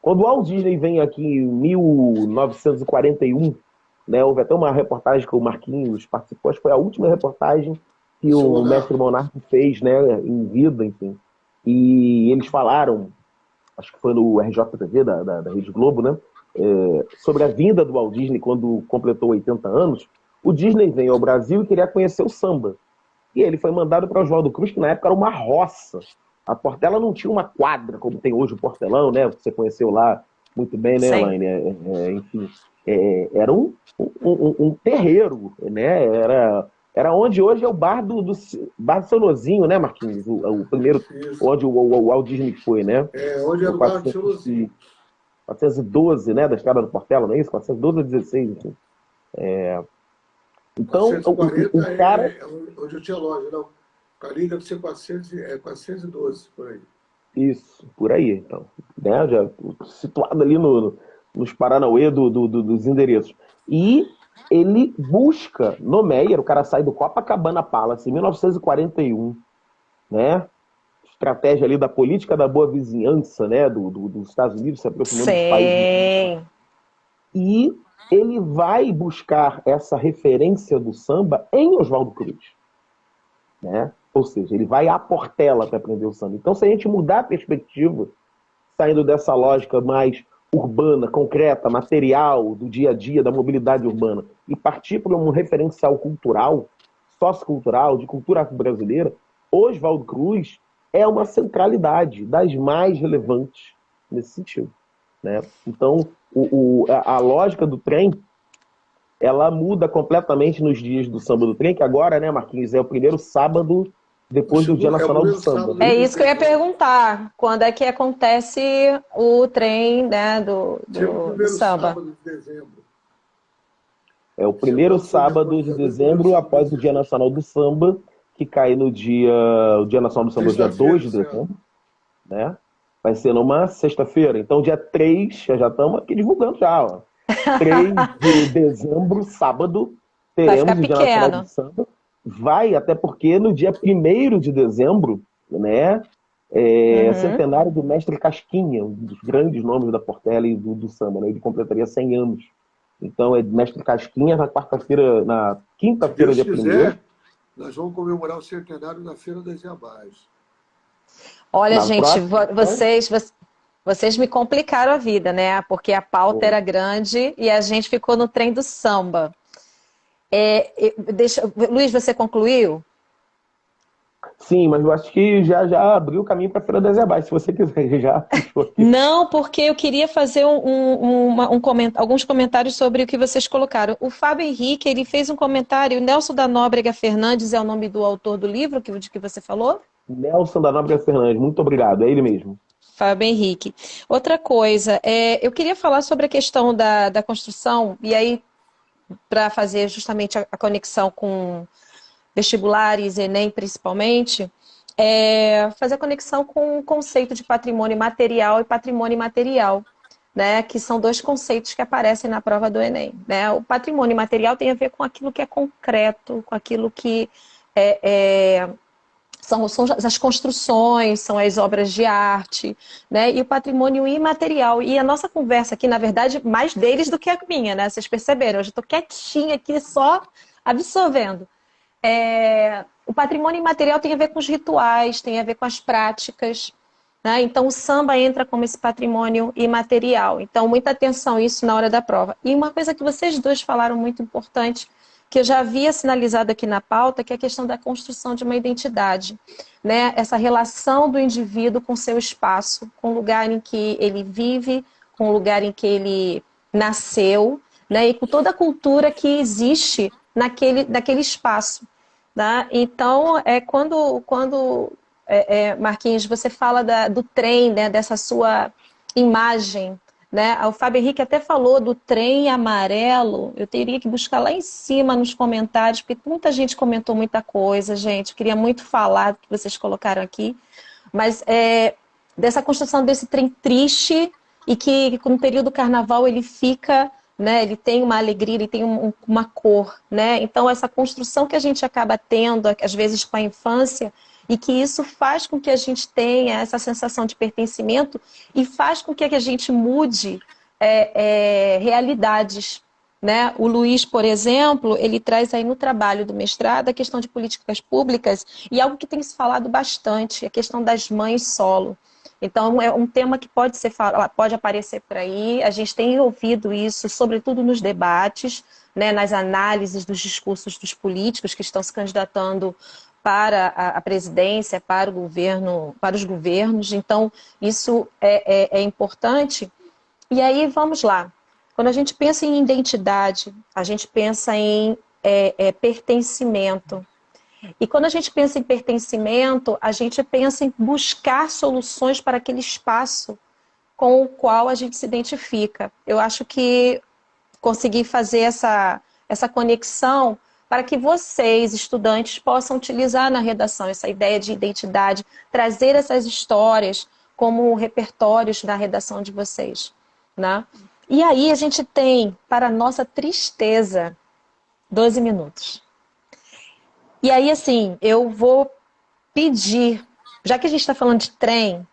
Speaker 3: Quando o Walt Disney vem aqui em 1941, né, houve até uma reportagem que o Marquinhos participou, acho que foi a última reportagem que
Speaker 2: Seu
Speaker 3: o
Speaker 2: Monarca.
Speaker 3: mestre Monarca fez, né, em vida, enfim. E eles falaram, acho que foi no RJTV da Rede Globo, né, sobre a vinda do Walt Disney quando completou 80 anos. O Disney veio ao Brasil e queria conhecer o samba. E ele foi mandado para Oswaldo Cruz, que na época era uma roça. A Portela não tinha uma quadra, como tem hoje o Portelão, né? Você conheceu lá muito bem, né,
Speaker 1: Sim.
Speaker 3: Elaine? Enfim, era um terreiro, né? Era onde hoje é o bar do Seu Nozinho, né, Marquinhos? O primeiro,
Speaker 2: Isso.
Speaker 3: onde o Walt Disney foi, né?
Speaker 2: Onde era
Speaker 3: O
Speaker 2: o bairro do Seu
Speaker 3: 400
Speaker 2: Luzinho.
Speaker 3: 412, né, da estrada do Portela, não é isso? 412 a 16, enfim. Então, o
Speaker 2: 440
Speaker 3: cara.
Speaker 2: é onde eu tinha loja, não. Ali deve ser 412, por aí.
Speaker 3: Isso, por aí, então. Né? Já situado ali nos Paranauê dos endereços. E ele busca no Meyer, o cara sai do Copacabana Palace em 1941, né? Estratégia ali da política da boa vizinhança, né? Dos Estados Unidos se aproximando dos países.
Speaker 1: Sim.
Speaker 3: E ele vai buscar essa referência do samba em Oswaldo Cruz, né? Ou seja, ele vai à Portela para aprender o samba. Então, se a gente mudar a perspectiva, saindo dessa lógica mais urbana, concreta, material, do dia a dia, da mobilidade urbana, e partir para um referencial cultural, sociocultural, de cultura brasileira, Oswaldo Cruz é uma centralidade das mais relevantes nesse sentido, né? Então, a lógica do trem ela muda completamente nos dias do Samba do Trem, que agora, né, Marquinhos, é o primeiro sábado depois do Dia
Speaker 2: É o
Speaker 3: Nacional do
Speaker 2: primeiro
Speaker 3: Samba,
Speaker 2: sábado
Speaker 3: né?
Speaker 1: É
Speaker 2: de
Speaker 1: isso que eu ia
Speaker 2: dezembro.
Speaker 1: perguntar. Quando é que acontece o trem, né, do,
Speaker 2: Sempre o
Speaker 1: do, do
Speaker 2: primeiro
Speaker 1: samba?
Speaker 2: sábado de dezembro.
Speaker 3: É o
Speaker 2: Sempre
Speaker 3: primeiro
Speaker 2: quando for
Speaker 3: sábado
Speaker 2: depois do
Speaker 3: de
Speaker 2: dia 2, primeiro
Speaker 3: dezembro,
Speaker 2: sábado de
Speaker 3: após o Dia
Speaker 2: dezembro.
Speaker 3: Nacional do Samba, que cai no dia. O Dia Nacional do Samba é o dia 2
Speaker 2: Sexta-feira
Speaker 3: de
Speaker 2: esse ano.
Speaker 3: dezembro, né? Vai ser numa sexta-feira. Então, dia 3, já estamos aqui divulgando já, ó. 3 de dezembro, sábado,
Speaker 1: Vai ficar
Speaker 3: teremos o Dia Nacional do
Speaker 1: pequeno.
Speaker 3: Samba. Vai, até porque no dia 1º de dezembro, né, é
Speaker 1: Uhum.
Speaker 3: centenário do Mestre Casquinha, um dos grandes nomes da Portela e do samba, né? Ele completaria 100 anos. Então, é Mestre Casquinha na quarta-feira, na
Speaker 2: Se
Speaker 3: quinta-feira,
Speaker 2: Deus
Speaker 3: dia 1º,
Speaker 2: quiser, nós vamos comemorar o centenário na Feira das Iabás.
Speaker 1: Olha,
Speaker 3: na
Speaker 1: gente,
Speaker 3: próxima, então,
Speaker 1: vocês me complicaram a vida, né? Porque a pauta era grande e a gente ficou no trem do samba. Luiz, você concluiu?
Speaker 3: sim, mas eu acho que já abriu o caminho para a Feira das Iabás, se você quiser, já puxou aqui.
Speaker 1: Não, porque eu queria fazer alguns comentários sobre o que vocês colocaram. O Fábio Henrique, ele fez um comentário, Nelson da Nóbrega Fernandes é o nome do autor do livro de que você falou?
Speaker 3: Nelson da Nóbrega Fernandes, muito obrigado, é ele mesmo.
Speaker 1: Fábio Henrique. Outra coisa, eu queria falar sobre a questão da construção, e aí para fazer justamente a conexão com vestibulares, Enem principalmente, é fazer a conexão com o conceito de patrimônio material e patrimônio imaterial, né, que são dois conceitos que aparecem na prova do Enem. Né? O patrimônio material tem a ver com aquilo que é concreto, com aquilo que são as construções, são as obras de arte, né? E o patrimônio imaterial. E a nossa conversa aqui, na verdade, mais deles do que a minha, né? Vocês perceberam? Eu já estou quietinha aqui só absorvendo. O patrimônio imaterial tem a ver com os rituais, tem a ver com as práticas, né? Então o samba entra como esse patrimônio imaterial. Então muita atenção a isso na hora da prova. E uma coisa que vocês dois falaram muito importante, que eu já havia sinalizado aqui na pauta, que é a questão da construção de uma identidade, né? Essa relação do indivíduo com seu espaço, com o lugar em que ele vive, com o lugar em que ele nasceu, né? E com toda a cultura que existe naquele espaço. Tá? Então, Marquinhos, você fala do trem, né, dessa sua imagem, né? O Fábio Henrique até falou do trem amarelo. Eu teria que buscar lá em cima nos comentários, porque muita gente comentou muita coisa, gente. Eu queria muito falar do que vocês colocaram aqui, mas dessa construção desse trem triste e que no período do carnaval ele fica, né, ele tem uma alegria, ele tem uma cor, né? Então essa construção que a gente acaba tendo às vezes com a infância, e que isso faz com que a gente tenha essa sensação de pertencimento e faz com que a gente mude realidades, né? O Luiz, por exemplo, ele traz aí no trabalho do mestrado a questão de políticas públicas e algo que tem se falado bastante, a questão das mães solo. Então, é um tema que pode aparecer por aí. A gente tem ouvido isso, sobretudo nos debates, né, nas análises dos discursos dos políticos que estão se candidatando para a presidência, para o governo, para os governos. Então, isso é importante. E aí, vamos lá. Quando a gente pensa em identidade, a gente pensa em pertencimento. E quando a gente pensa em pertencimento, a gente pensa em buscar soluções para aquele espaço com o qual a gente se identifica. Eu acho que consegui fazer essa conexão para que vocês, estudantes, possam utilizar na redação essa ideia de identidade, trazer essas histórias como repertórios da redação de vocês, né? E aí a gente tem, para nossa tristeza, 12 minutos. E aí, assim, eu vou pedir, já que a gente está falando de trem,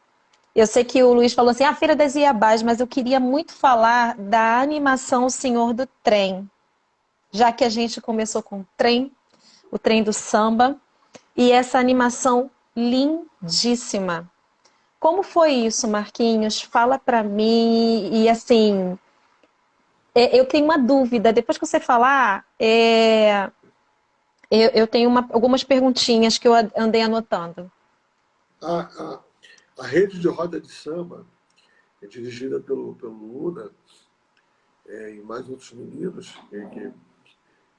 Speaker 1: eu sei que o Luiz falou assim, a Feira das Iabás, mas eu queria muito falar da animação O Senhor do Trem. Já que a gente começou com o trem do samba, e essa animação lindíssima. Como foi isso, Marquinhos? Fala para mim, e assim, eu tenho uma dúvida, depois que você falar, eu tenho algumas perguntinhas que eu andei anotando.
Speaker 2: A rede de roda de samba é dirigida pelo Luna e mais outros meninos, que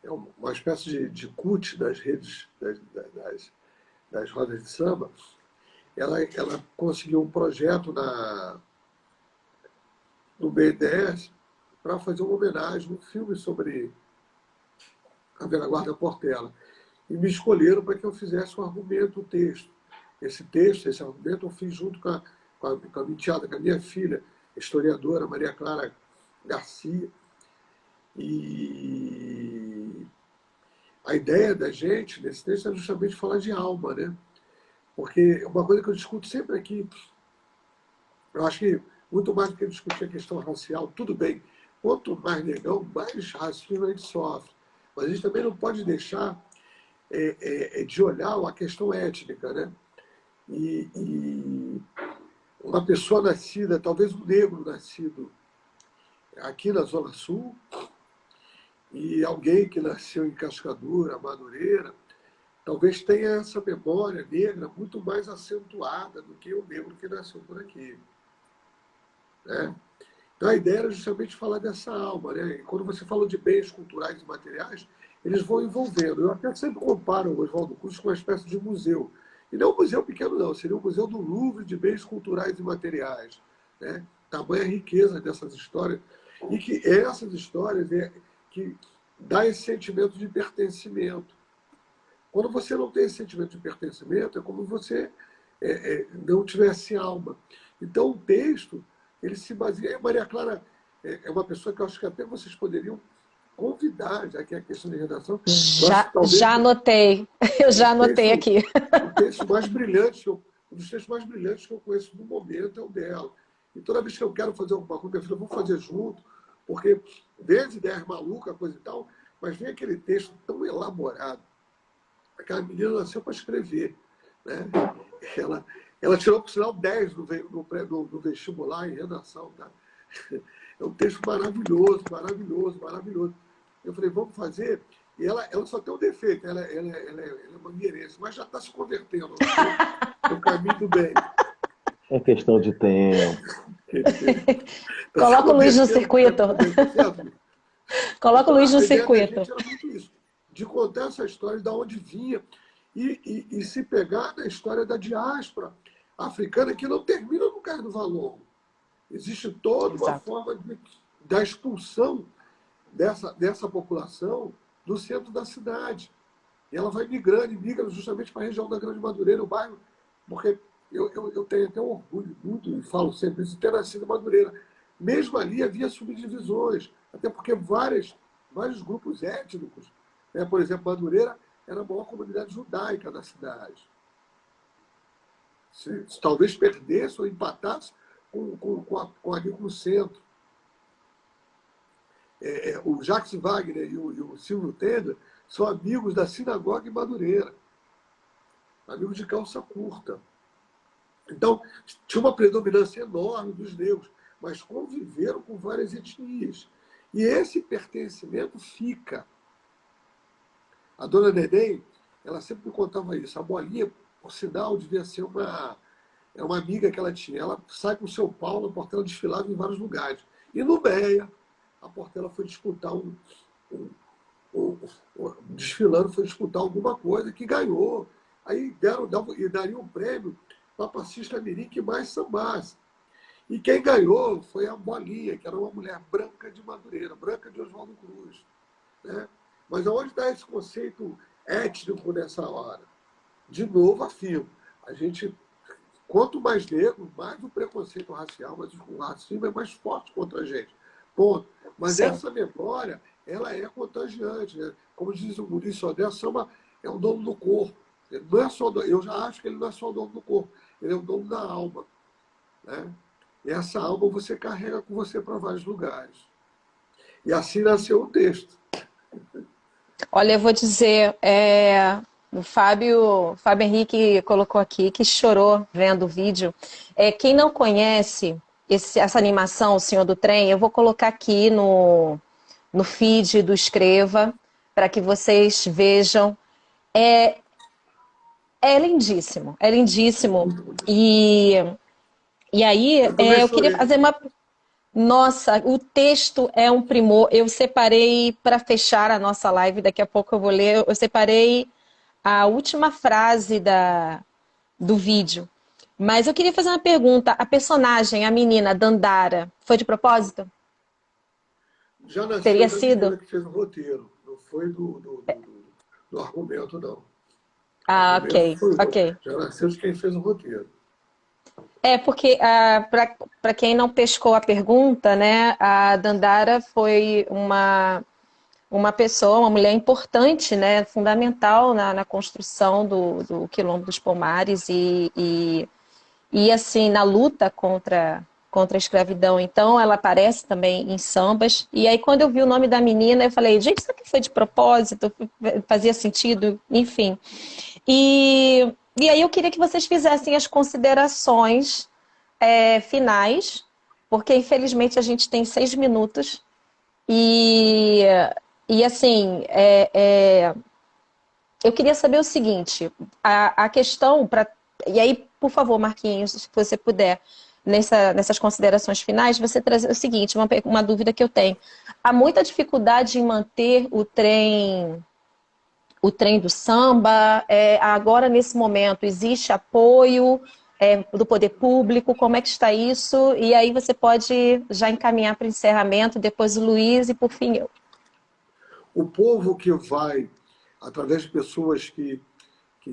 Speaker 2: é uma espécie de CUT das redes das rodas de samba. Ela conseguiu um projeto no BNDES para fazer uma homenagem, um filme sobre a Velha Guarda Portela. E me escolheram para que eu fizesse um argumento, um texto. Esse argumento eu fiz junto com a minha enteada, com a minha filha, historiadora Maria Clara Garcia. E a ideia da gente nesse texto é justamente falar de alma, né? Porque uma coisa que eu discuto sempre aqui, eu acho que muito mais do que discutir a questão racial, tudo bem, quanto mais negão, mais racismo a gente sofre. Mas a gente também não pode deixar de olhar a questão étnica, né? E uma pessoa nascida, talvez um negro nascido aqui na Zona Sul, e alguém que nasceu em Cascadura, Madureira, talvez tenha essa memória negra muito mais acentuada do que o negro que nasceu por aqui. Né? Então a ideia era justamente falar dessa alma. Né? E quando você falou de bens culturais e materiais, eles vão envolvendo. Eu até sempre comparo o Oswaldo Cruz com uma espécie de museu. E não um museu pequeno, não. Seria um museu do Louvre de bens culturais e materiais. Né? Tamanha riqueza dessas histórias. E que essas histórias que dá esse sentimento de pertencimento. Quando você não tem esse sentimento de pertencimento, é como você não tivesse alma. Então, o texto, ele se baseia... Maria Clara é uma pessoa que eu acho que até vocês poderiam convidar, já que é a questão de redação. Eu acho que talvez
Speaker 1: Já anotei. Eu já anotei aqui.
Speaker 2: o texto mais brilhante, um dos textos mais brilhantes que eu conheço no momento é o dela. E toda vez que eu quero fazer alguma coisa, eu vou fazer junto, porque vem as ideias malucas, coisa e tal, mas vem aquele texto tão elaborado. Aquela menina nasceu para escrever. Né? Ela tirou, por sinal, 10 no vestibular em redação. Tá? É um texto maravilhoso, maravilhoso, maravilhoso. Eu falei, vamos fazer. E ela só tem um defeito, ela é mangueirense, mas já está se convertendo no caminho do bem.
Speaker 3: É questão de tempo.
Speaker 1: Coloca o Luiz no circuito. Coloca o Luiz no circuito.
Speaker 2: A gente era muito isso, de contar essa história, de onde vinha, e se pegar na história da diáspora africana, que não termina no Carnaval. Existe toda uma forma da expulsão dessa população do centro da cidade. E ela vai migrando, e migra justamente para a região da Grande Madureira, o bairro, porque eu tenho até um orgulho muito, e falo sempre isso, de ter nascido em Madureira. Mesmo ali havia subdivisões, até porque vários grupos étnicos, né? Por exemplo, Madureira era a maior comunidade judaica da cidade. Se talvez perdesse ou empatasse ali com o centro. O Jacques Wagner e o Silvio Tender são amigos da sinagoga em Madureira, amigos de calça curta. Então, tinha uma predominância enorme dos negros, mas conviveram com várias etnias. E esse pertencimento fica. A dona Neném, ela sempre me contava isso. A Bolinha, por sinal, devia ser uma amiga que ela tinha. Ela sai com o seu Paulo, a Portela desfilava em vários lugares. E no Meia, a Portela foi disputar desfilando, foi disputar alguma coisa que ganhou. Aí daria um prêmio para a passista mirim que mais sambasse. E quem ganhou foi a Bolinha, que era uma mulher branca de Madureira, branca de Oswaldo Cruz. Né? Mas aonde está esse conceito étnico nessa hora? De novo, afirmo, quanto mais negro, mais o preconceito racial, mas o racismo é mais forte contra a gente. Ponto. Mas
Speaker 1: Sim.
Speaker 2: essa memória, ela é contagiante. Né? Como diz o Maurício Sodré, a samba é o dono do corpo. Ele não é só eu já acho que ele não é só o dono do corpo, ele é o dono da alma. Né? E essa alma você carrega com você para vários lugares. E assim nasceu o texto.
Speaker 1: Olha, eu vou dizer, o Fábio Henrique colocou aqui que chorou vendo o vídeo. Quem não conhece essa animação, O Senhor do Trem, eu vou colocar aqui no feed do Escreva, para que vocês vejam. É lindíssimo, é lindíssimo. E aí, eu queria fazer uma... Nossa, o texto é um primor. Eu separei, para fechar a nossa live, daqui a pouco eu vou ler, eu separei a última frase do vídeo. Mas eu queria fazer uma pergunta. A personagem, a menina, Dandara, foi de propósito?
Speaker 2: Já nasceu
Speaker 1: Teria
Speaker 2: da
Speaker 1: sido?
Speaker 2: menina que fez o roteiro. Não foi do argumento, não.
Speaker 1: Ok, ok.
Speaker 2: Já nasceu de quem fez o roteiro.
Speaker 1: Porque, para quem não pescou a pergunta, né, a Dandara foi uma pessoa, uma mulher importante, né, fundamental na construção do Quilombo dos Palmares e assim, na luta contra a escravidão. Então, ela aparece também em sambas. E aí, quando eu vi o nome da menina, eu falei, gente, isso aqui foi de propósito? Fazia sentido? Enfim. E aí eu queria que vocês fizessem as considerações finais, porque infelizmente a gente tem 6 minutos. E assim, eu queria saber o seguinte, a questão, e aí, por favor, Marquinhos, se você puder, nessas considerações finais, você trazer o seguinte, uma dúvida que eu tenho. Há muita dificuldade em manter o trem do samba? Agora, nesse momento, existe apoio do poder público? Como é que está isso? E aí você pode já encaminhar para o encerramento, depois o Luiz e, por fim, eu.
Speaker 2: O povo que vai, através de pessoas que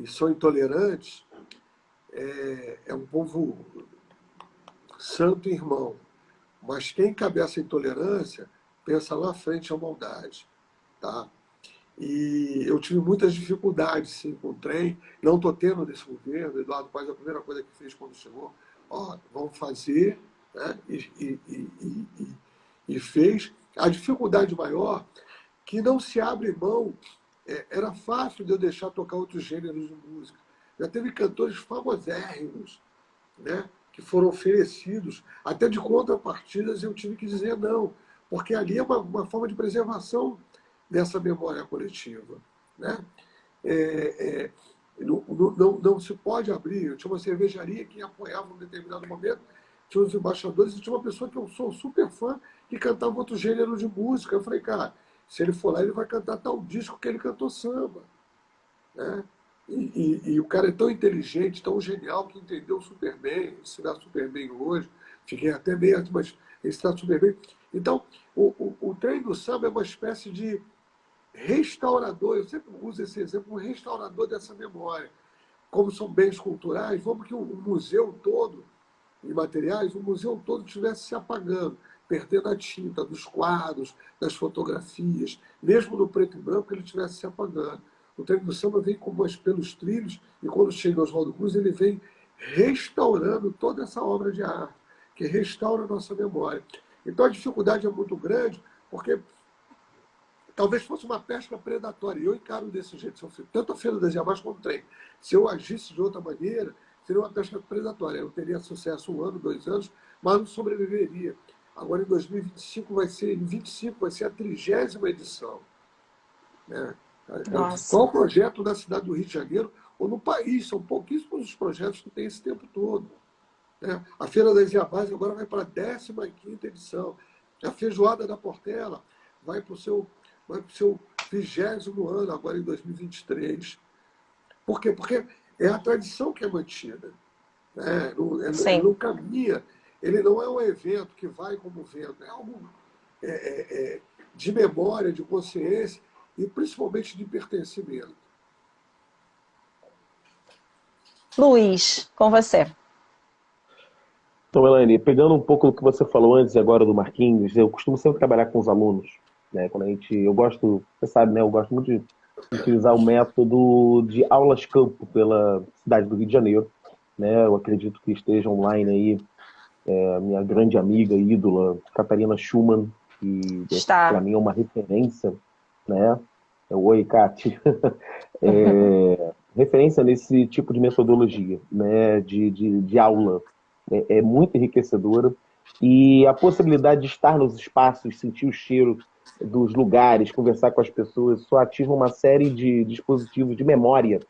Speaker 2: são intolerantes, é um povo santo e irmão. Mas quem encabeça a intolerância pensa lá à frente a maldade. Tá? E eu tive muitas dificuldades, sim, com o trem. Não estou tendo nesse governo. Eduardo Paes, a primeira coisa que fez quando chegou, vamos fazer, né? E fez. A dificuldade maior, que não se abre mão, era fácil de eu deixar tocar outros gêneros de música. Já teve cantores famosérrimos, né, que foram oferecidos, até de contrapartidas eu tive que dizer não, porque ali é uma forma de preservação dessa memória coletiva. Né? Não se pode abrir. Eu tinha uma cervejaria que apoiava em um determinado momento, tinha os embaixadores, e tinha uma pessoa que eu sou super fã, que cantava outro gênero de música. Eu falei, cara, se ele for lá, ele vai cantar tal disco que ele cantou samba. Né? E o cara é tão inteligente, tão genial, que entendeu super bem, se dá super bem hoje. Fiquei até meio, mas ele está super bem. Então, o trem do samba é uma espécie de restaurador, eu sempre uso esse exemplo, um restaurador dessa memória. Como são bens culturais, vamos que o museu todo, e materiais, o museu todo estivesse se apagando, perdendo a tinta dos quadros, das fotografias, mesmo no preto e branco, ele estivesse se apagando. O trem do samba vem pelos trilhos, e quando chega Oswaldo Cruz, ele vem restaurando toda essa obra de arte, que restaura a nossa memória. Então a dificuldade é muito grande, porque talvez fosse uma pesca predatória. E eu encaro desse jeito, tanto a Feira das Iabás quanto o trem. Se eu agisse de outra maneira, seria uma pesca predatória. Eu teria sucesso 1 ano, 2 anos, mas não sobreviveria. Agora, em 2025, vai ser a 30ª edição. Né? É o principal projeto da cidade do Rio de Janeiro, ou no país. São pouquíssimos os projetos que têm esse tempo todo. Né? A Feira das Iabás agora vai para a 15ª edição. A Feijoada da Portela vai para o seu 20º ano, agora em 2023. Por quê? Porque é a tradição que é mantida. Né? Ele não caminha, ele não é um evento que vai como vento, é algo de memória, de consciência e principalmente de pertencimento.
Speaker 1: Luiz, com você.
Speaker 3: Então, Elaine, pegando um pouco do que você falou antes e agora do Marquinhos, eu costumo sempre trabalhar com os alunos. Né? Eu gosto, você sabe, né? Eu gosto muito de utilizar o método de aulas campo pela cidade do Rio de Janeiro. Né? Eu acredito que esteja online aí a minha grande amiga, ídola, Catarina Schumann, que para mim é uma referência. Né? Oi, Cati. Referência nesse tipo de metodologia, né? de aula. É muito enriquecedora. E a possibilidade de estar nos espaços, sentir o cheiro dos lugares, conversar com as pessoas, só ativa uma série de dispositivos de memória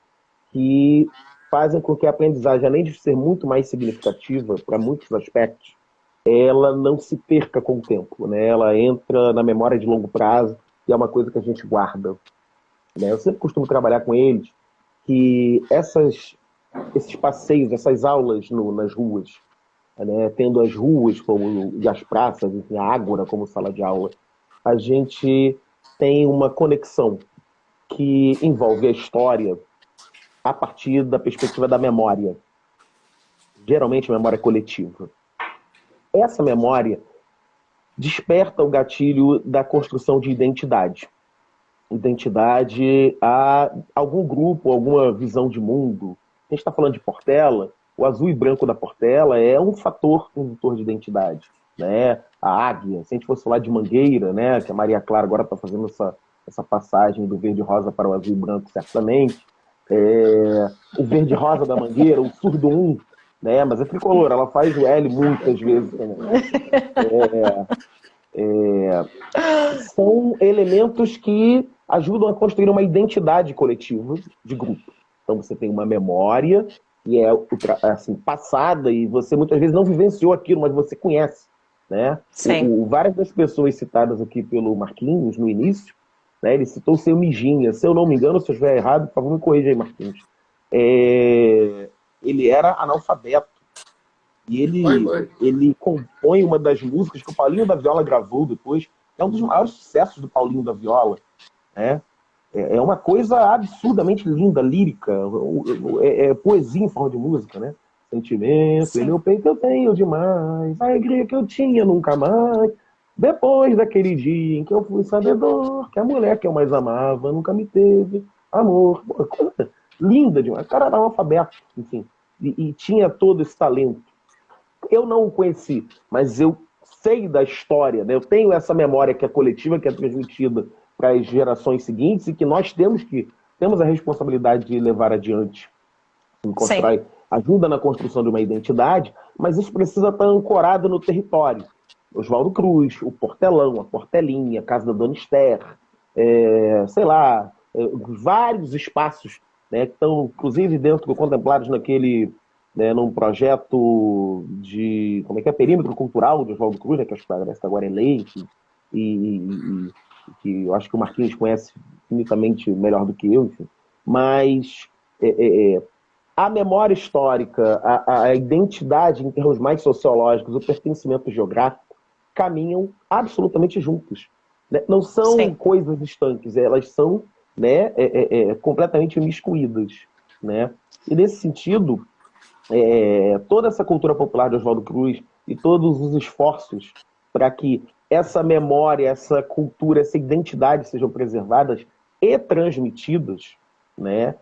Speaker 3: que fazem com que a aprendizagem, além de ser muito mais significativa para muitos aspectos, ela não se perca com o tempo. Né? Ela entra na memória de longo prazo e é uma coisa que a gente guarda. Né? Eu sempre costumo trabalhar com eles que esses passeios, essas aulas nas ruas, né, tendo as ruas e as praças, enfim, a Ágora como sala de aula, a gente tem uma conexão que envolve a história a partir da perspectiva da memória, geralmente memória coletiva. Essa memória desperta o gatilho da construção de identidade. Identidade a algum grupo, alguma visão de mundo. A gente está falando de Portela, o azul e branco da Portela é um fator indutor de identidade. Né? A águia, se a gente fosse falar de Mangueira, né, que a Maria Clara agora está fazendo essa passagem do verde rosa para o azul e branco, certamente. O verde rosa da Mangueira, o surdo 1, né, mas é tricolor, ela faz o L muitas vezes também. São elementos que ajudam a construir uma identidade coletiva de grupo. Então você tem uma memória que é assim, passada e você muitas vezes não vivenciou aquilo, mas você conhece. Né? Várias das pessoas citadas aqui pelo Marquinhos no início, né, ele citou o seu Mijinha. Se eu não me engano, se eu estiver errado, por favor me corrija aí, Marquinhos. Ele era analfabeto. E ele compõe uma das músicas que o Paulinho da Viola gravou depois. É um dos maiores sucessos do Paulinho da Viola. né? É uma coisa absurdamente linda, lírica, é poesia em forma de música, né? Sentimento, em
Speaker 1: Sim.
Speaker 3: meu peito eu tenho demais, a alegria que eu tinha nunca mais. Depois daquele dia em que eu fui sabedor que a mulher que eu mais amava nunca me teve amor. Pô, coisa linda demais. O cara era analfabeto, enfim, e tinha todo esse talento. Eu não o conheci, mas eu sei da história, né? Eu tenho essa memória que é coletiva, que é transmitida para as gerações seguintes e que nós temos a responsabilidade de levar adiante,
Speaker 1: Sim.
Speaker 3: constrói, ajuda na construção de uma identidade, mas isso precisa estar ancorado no território. Oswaldo Cruz, o Portelão, a Portelinha, a Casa da Dona Esther, sei lá, vários espaços, né, que estão, inclusive, dentro, contemplados naquele, né, num projeto de, como é que é, perímetro cultural de Oswaldo Cruz, né, que acho que parece que agora é lei, que eu acho que o Marquinhos conhece infinitamente melhor do que eu, enfim. Mas a memória histórica, a identidade em termos mais sociológicos, o pertencimento geográfico, caminham absolutamente juntos. Né? Não são
Speaker 1: Sim.
Speaker 3: coisas distantes, elas são, né, completamente imiscuídas. Né? E nesse sentido, toda essa cultura popular de Oswaldo Cruz e todos os esforços para que essa memória, essa cultura, essa identidade sejam preservadas e transmitidas, né?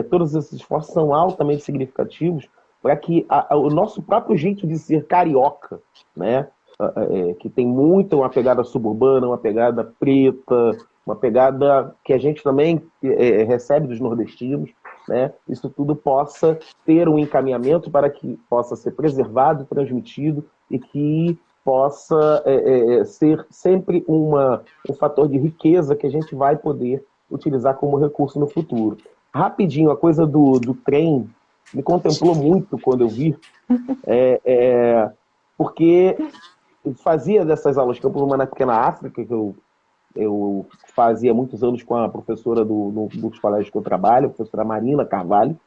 Speaker 3: Todos esses esforços são altamente significativos para que o nosso próprio jeito de ser carioca, né? Que tem muito uma pegada suburbana, uma pegada preta, uma pegada que a gente também recebe dos nordestinos, né? Isso tudo possa ter um encaminhamento para que possa ser preservado, transmitido e que possa ser sempre um fator de riqueza que a gente vai poder utilizar como recurso no futuro. Rapidinho, a coisa do trem me contemplou muito quando eu vi, porque eu fazia dessas aulas de campo uma na Pequena África, que eu fazia muitos anos com a professora dos colégios que eu trabalho, a professora Marina Carvalho,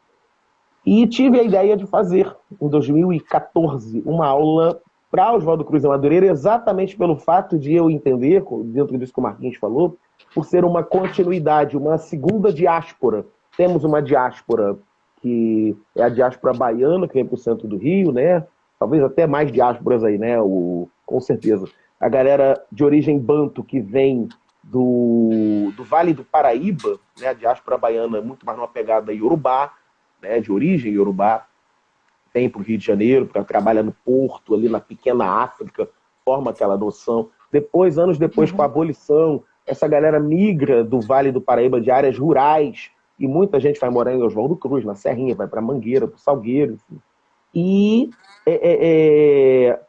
Speaker 3: e tive a ideia de fazer, em 2014, uma aula para Oswaldo Cruz e Madureira, exatamente pelo fato de eu entender, dentro disso que o Marquinhos falou, por ser uma continuidade, uma segunda diáspora. Temos uma diáspora que é a diáspora baiana, que vem para o centro do Rio, né? Talvez até mais diásporas aí, né? Com certeza. A galera de origem banto que vem do Vale do Paraíba, né? A diáspora baiana é muito mais numa pegada iorubá, né, de origem iorubá, vem para o Rio de Janeiro, trabalha no Porto, ali na pequena África, forma aquela noção. Depois, anos depois, com a abolição, essa galera migra do Vale do Paraíba de áreas rurais, e muita gente vai morar em Oswaldo Cruz, na Serrinha, vai para Mangueira, para o Salgueiro, enfim. E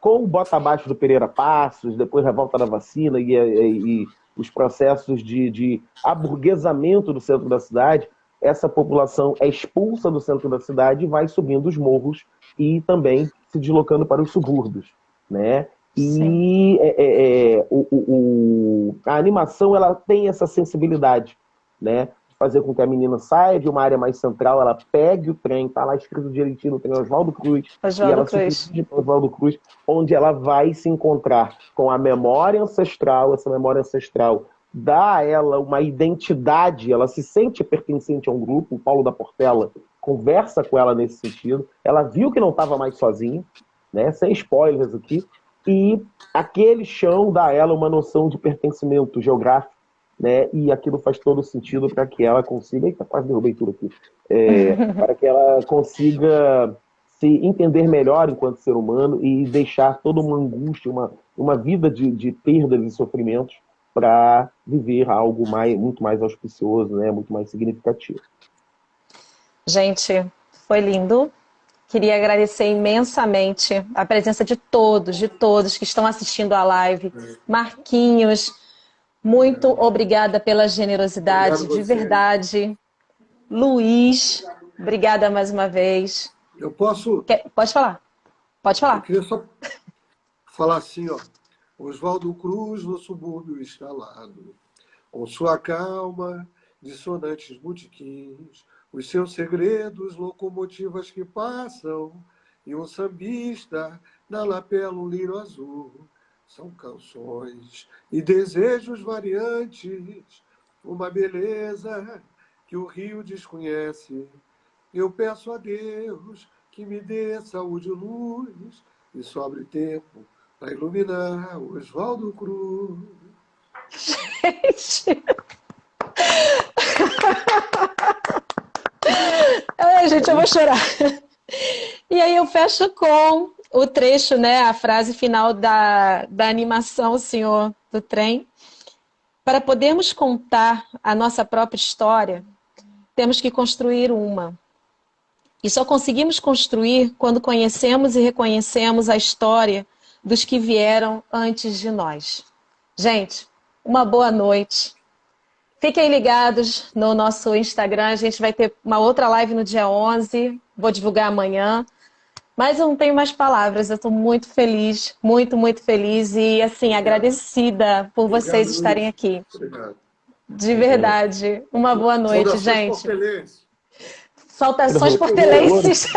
Speaker 3: com o bota abaixo do Pereira Passos, depois a volta da vacina e os processos de aburguesamento do centro da cidade, essa população é expulsa do centro da cidade e vai subindo os morros e também se deslocando para os subúrbios, né?
Speaker 1: Sim.
Speaker 3: E a animação ela tem essa sensibilidade, né? De fazer com que a menina saia de uma área mais central, ela pegue o trem, tá lá escrito direitinho no trem Oswaldo Cruz, e
Speaker 1: Oswaldo
Speaker 3: ela se
Speaker 1: Cruz.
Speaker 3: dirige para Oswaldo Cruz, onde ela vai se encontrar com a memória ancestral, essa memória ancestral dá a ela uma identidade, ela se sente pertencente a um grupo. O Paulo da Portela conversa com ela nesse sentido. Ela viu que não estava mais sozinha, né? Sem spoilers aqui. E aquele chão dá a ela uma noção de pertencimento geográfico, né? E aquilo faz todo sentido para que ela consiga. Eita, quase derrubei tudo aqui. Para que ela consiga se entender melhor enquanto ser humano e deixar toda uma angústia, uma vida de perdas e sofrimentos para viver algo muito mais auspicioso, né? Muito mais significativo.
Speaker 1: Gente, foi lindo. Queria agradecer imensamente a presença de todos que estão assistindo a live. Marquinhos, muito obrigada pela
Speaker 2: Obrigado
Speaker 1: generosidade,
Speaker 2: a
Speaker 1: de
Speaker 2: você.
Speaker 1: verdade. Luiz, obrigada mais uma vez.
Speaker 2: Eu posso,
Speaker 1: Pode falar, pode
Speaker 2: eu
Speaker 1: falar.
Speaker 2: queria só falar assim, ó. Oswaldo Cruz no subúrbio instalado, com sua calma, dissonantes botiquins, os seus segredos, locomotivas que passam, e um sambista na lapela um lírio azul. São canções e desejos variantes, uma beleza que o rio desconhece. Eu peço a Deus que me dê saúde e luz e sobre tempo para iluminar o Oswaldo Cruz.
Speaker 1: Gente, ai, gente, eu vou chorar. E aí eu fecho com o trecho, né, a frase final da animação, Senhor do Trem. Para podermos contar a nossa própria história, temos que construir uma. E só conseguimos construir quando conhecemos e reconhecemos a história dos que vieram antes de nós. Gente, uma boa noite. Fiquem ligados no nosso Instagram, a gente vai ter uma outra live no dia 11, vou divulgar amanhã. Mas eu não tenho mais palavras, eu estou muito feliz, muito, muito feliz e, assim,
Speaker 2: Obrigado.
Speaker 1: agradecida por
Speaker 2: Obrigado,
Speaker 1: vocês estarem
Speaker 2: Luiz.
Speaker 1: aqui.
Speaker 2: Obrigado.
Speaker 1: De verdade. Uma boa noite,
Speaker 2: Saudações
Speaker 1: gente.
Speaker 2: portelenses.
Speaker 1: Saudações portelenses.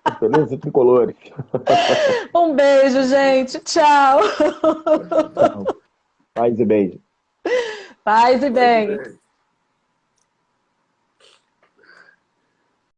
Speaker 3: Portelenses e tricolores.
Speaker 1: Um beijo, gente. Tchau.
Speaker 3: Paz e beijo.
Speaker 1: Paz e bem.